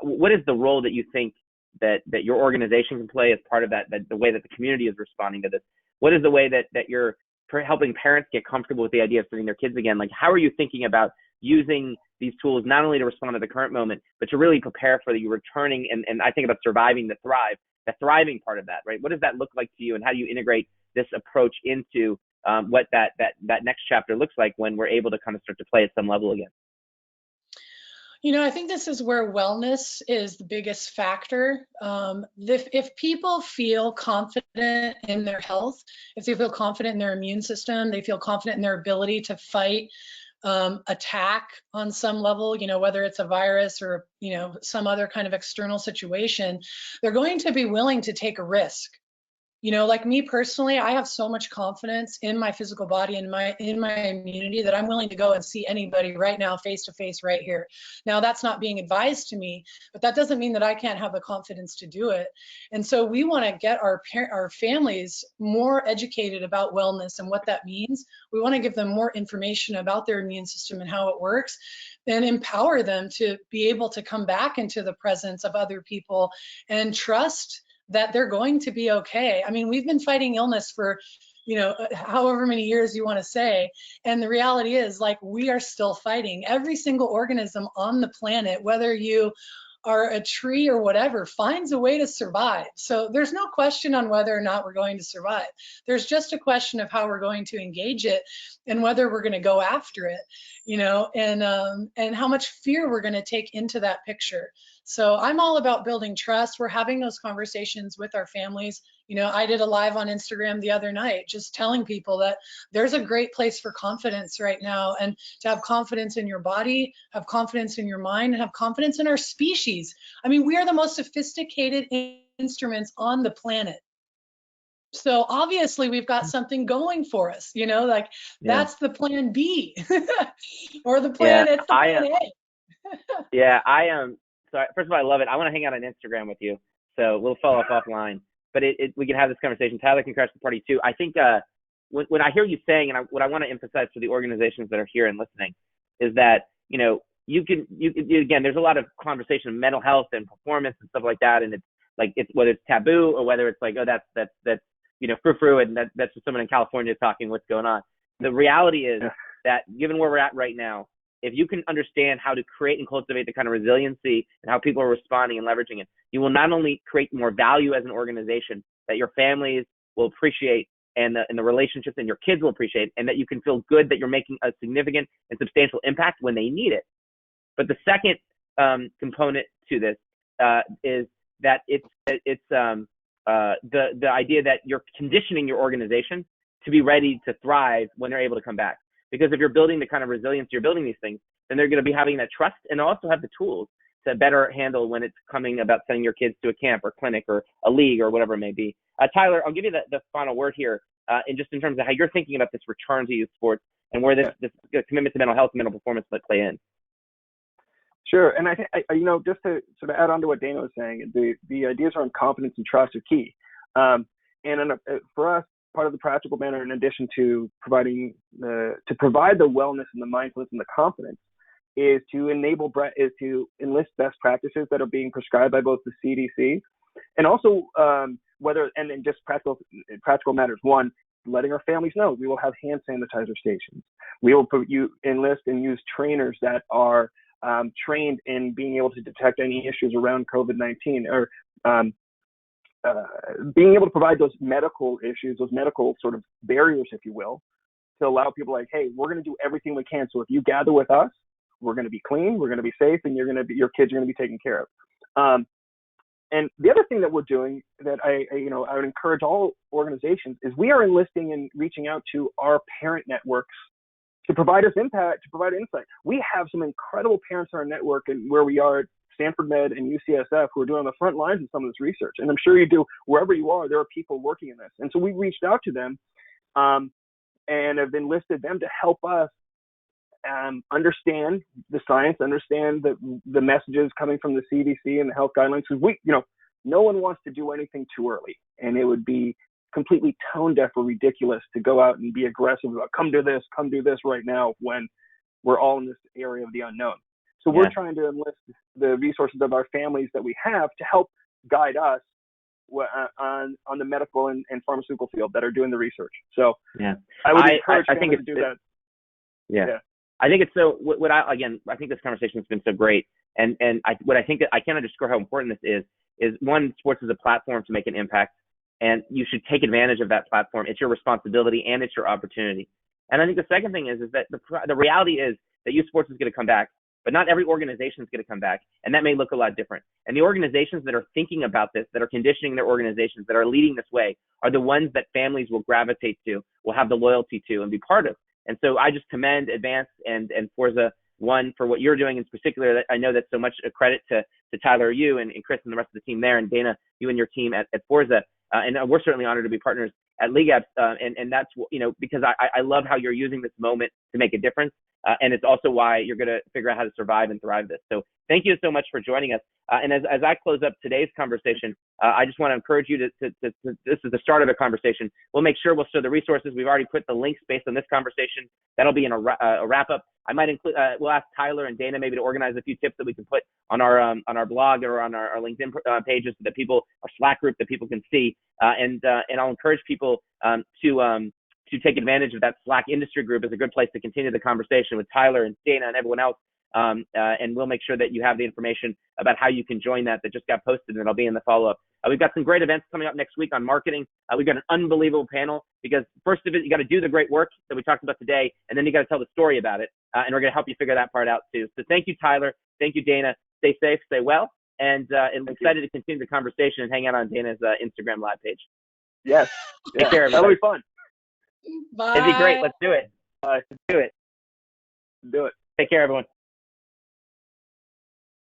what is the role that you think that your organization can play as part of that the way that the community is responding to this? What is the way that you're helping parents get comfortable with the idea of sending their kids again? Like, how are you thinking about using these tools not only to respond to the current moment, but to really prepare for you returning? And I think about surviving the thriving part of that, right? What does that look like to you, and how do you integrate this approach into what that next chapter looks like when we're able to kind of start to play at some level again? I think this is where wellness is the biggest factor. If people feel confident in their health, if they feel confident in their immune system, they feel confident in their ability to fight attack on some level, whether it's a virus or, some other kind of external situation, they're going to be willing to take a risk. Like me personally, I have so much confidence in my physical body and in my immunity that I'm willing to go and see anybody right now, face to face, right here. Now, that's not being advised to me, but that doesn't mean that I can't have the confidence to do it. And so we want to get our families more educated about wellness and what that means. We want to give them more information about their immune system and how it works, and empower them to be able to come back into the presence of other people and trust that they're going to be okay. I mean, we've been fighting illness for, however many years you want to say. And the reality is, like, we are still fighting. Every single organism on the planet, whether you are a tree or whatever, finds a way to survive. So there's no question on whether or not we're going to survive. There's just a question of how we're going to engage it and whether we're going to go after it, and how much fear we're going to take into that picture. So I'm all about building trust. We're having those conversations with our families. I did a live on Instagram the other night, just telling people that there's a great place for confidence right now, and to have confidence in your body, have confidence in your mind, and have confidence in our species. I mean, we are the most sophisticated instruments on the planet. So obviously we've got something going for us, that's the plan B or the plan, it's the plan A. Yeah, I am. So first of all, I love it. I want to hang out on Instagram with you. So we'll follow up offline, but we can have this conversation. Tyler can crash the party too. I think when I hear you saying, and what I want to emphasize for the organizations that are here and listening, is that, you can again, there's a lot of conversation of mental health and performance and stuff like that. And it's whether it's taboo or whether it's like, oh, that's frou-frou, and that's just someone in California talking what's going on. The reality is that given where we're at right now, if you can understand how to create and cultivate the kind of resiliency and how people are responding and leveraging it, you will not only create more value as an organization that your families will appreciate and the relationships and your kids will appreciate, and that you can feel good that you're making a significant and substantial impact when they need it. But the second component to this is that it's the idea that you're conditioning your organization to be ready to thrive when they're able to come back. Because if you're building the kind of resilience, you're building these things, then they're going to be having that trust and also have the tools to better handle when it's coming about sending your kids to a camp or clinic or a league or whatever it may be. Tyler, I'll give you the final word here, in just in terms of how you're thinking about this return to youth sports and where this commitment to mental health and mental performance might play in. Sure, and I think just to sort of add on to what Dana was saying, the ideas around confidence and trust are key. For us, part of the practical manner, in addition to provide the wellness and the mindfulness and the confidence, is to enlist best practices that are being prescribed by both the CDC and also just practical matters. One, letting our families know we will have hand sanitizer stations. We will enlist and use trainers that are trained in being able to detect any issues around COVID-19, or being able to provide those medical issues, those medical sort of barriers, if you will, to allow people like, hey, we're going to do everything we can. So if you gather with us, we're going to be clean, we're going to be safe, and your kids are going to be taken care of. And the other thing that we're doing that I would encourage all organizations is we are enlisting and reaching out to our parent networks to provide us impact, to provide insight. We have some incredible parents in our network, and where we are at Stanford Med and UCSF, who are doing on the front lines of some of this research. And I'm sure you do, wherever you are, there are people working in this. And so we reached out to them and have enlisted them to help us understand the science, understand the messages coming from the CDC and the health guidelines. Because no one wants to do anything too early, and it would be completely tone deaf or ridiculous to go out and be aggressive about come do this right now when we're all in this area of the unknown. So we're trying to enlist the resources of our families that we have to help guide us on the medical and pharmaceutical field that are doing the research. So I would encourage families to do that. Yeah. I think it's so. I think this conversation has been so great, and I think that I can't underscore how important this is one, sports is a platform to make an impact, and you should take advantage of that platform. It's your responsibility and it's your opportunity. And I think the second thing is that the reality is that youth sports is going to come back, but not every organization is going to come back, and that may look a lot different. And the organizations that are thinking about this, that are conditioning their organizations, that are leading this way, are the ones that families will gravitate to, will have the loyalty to, and be part of. And so I just commend Advnc and Forza One for what you're doing in particular. I know that's so much a credit to Tyler, you, and Chris and the rest of the team there, and Dana, you and your team at Forza. And we're certainly honored to be partners at LeagueApps. And that's, because I love how you're using this moment to make a difference. And it's also why you're going to figure out how to survive and thrive this. So thank you so much for joining us. And as I close up today's conversation, I just want to encourage you to this is the start of a conversation. We'll make sure we'll show the resources. We've already put the links based on this conversation. That'll be in a wrap up. I might include, we'll ask Tyler and Dana maybe to organize a few tips that we can put on our blog or on our LinkedIn pages so that people, our Slack group, that people can see. And I'll encourage people to take advantage of that Slack industry group as a good place to continue the conversation with Tyler and Dana and everyone else. And we'll make sure that you have the information about how you can join that just got posted, and it'll be in the follow-up. We've got some great events coming up next week on marketing. We've got an unbelievable panel because first of it, you got to do the great work that we talked about today, and then you got to tell the story about it. And we're going to help you figure that part out too. So thank you, Tyler. Thank you, Dana. Stay safe, stay well, and excited to continue the conversation and hang out on Dana's Instagram live page. Yes. Take care, everybody. That'll be fun. Bye. It'd be great. Let's do it. Let's do it. Do it. Take care, everyone.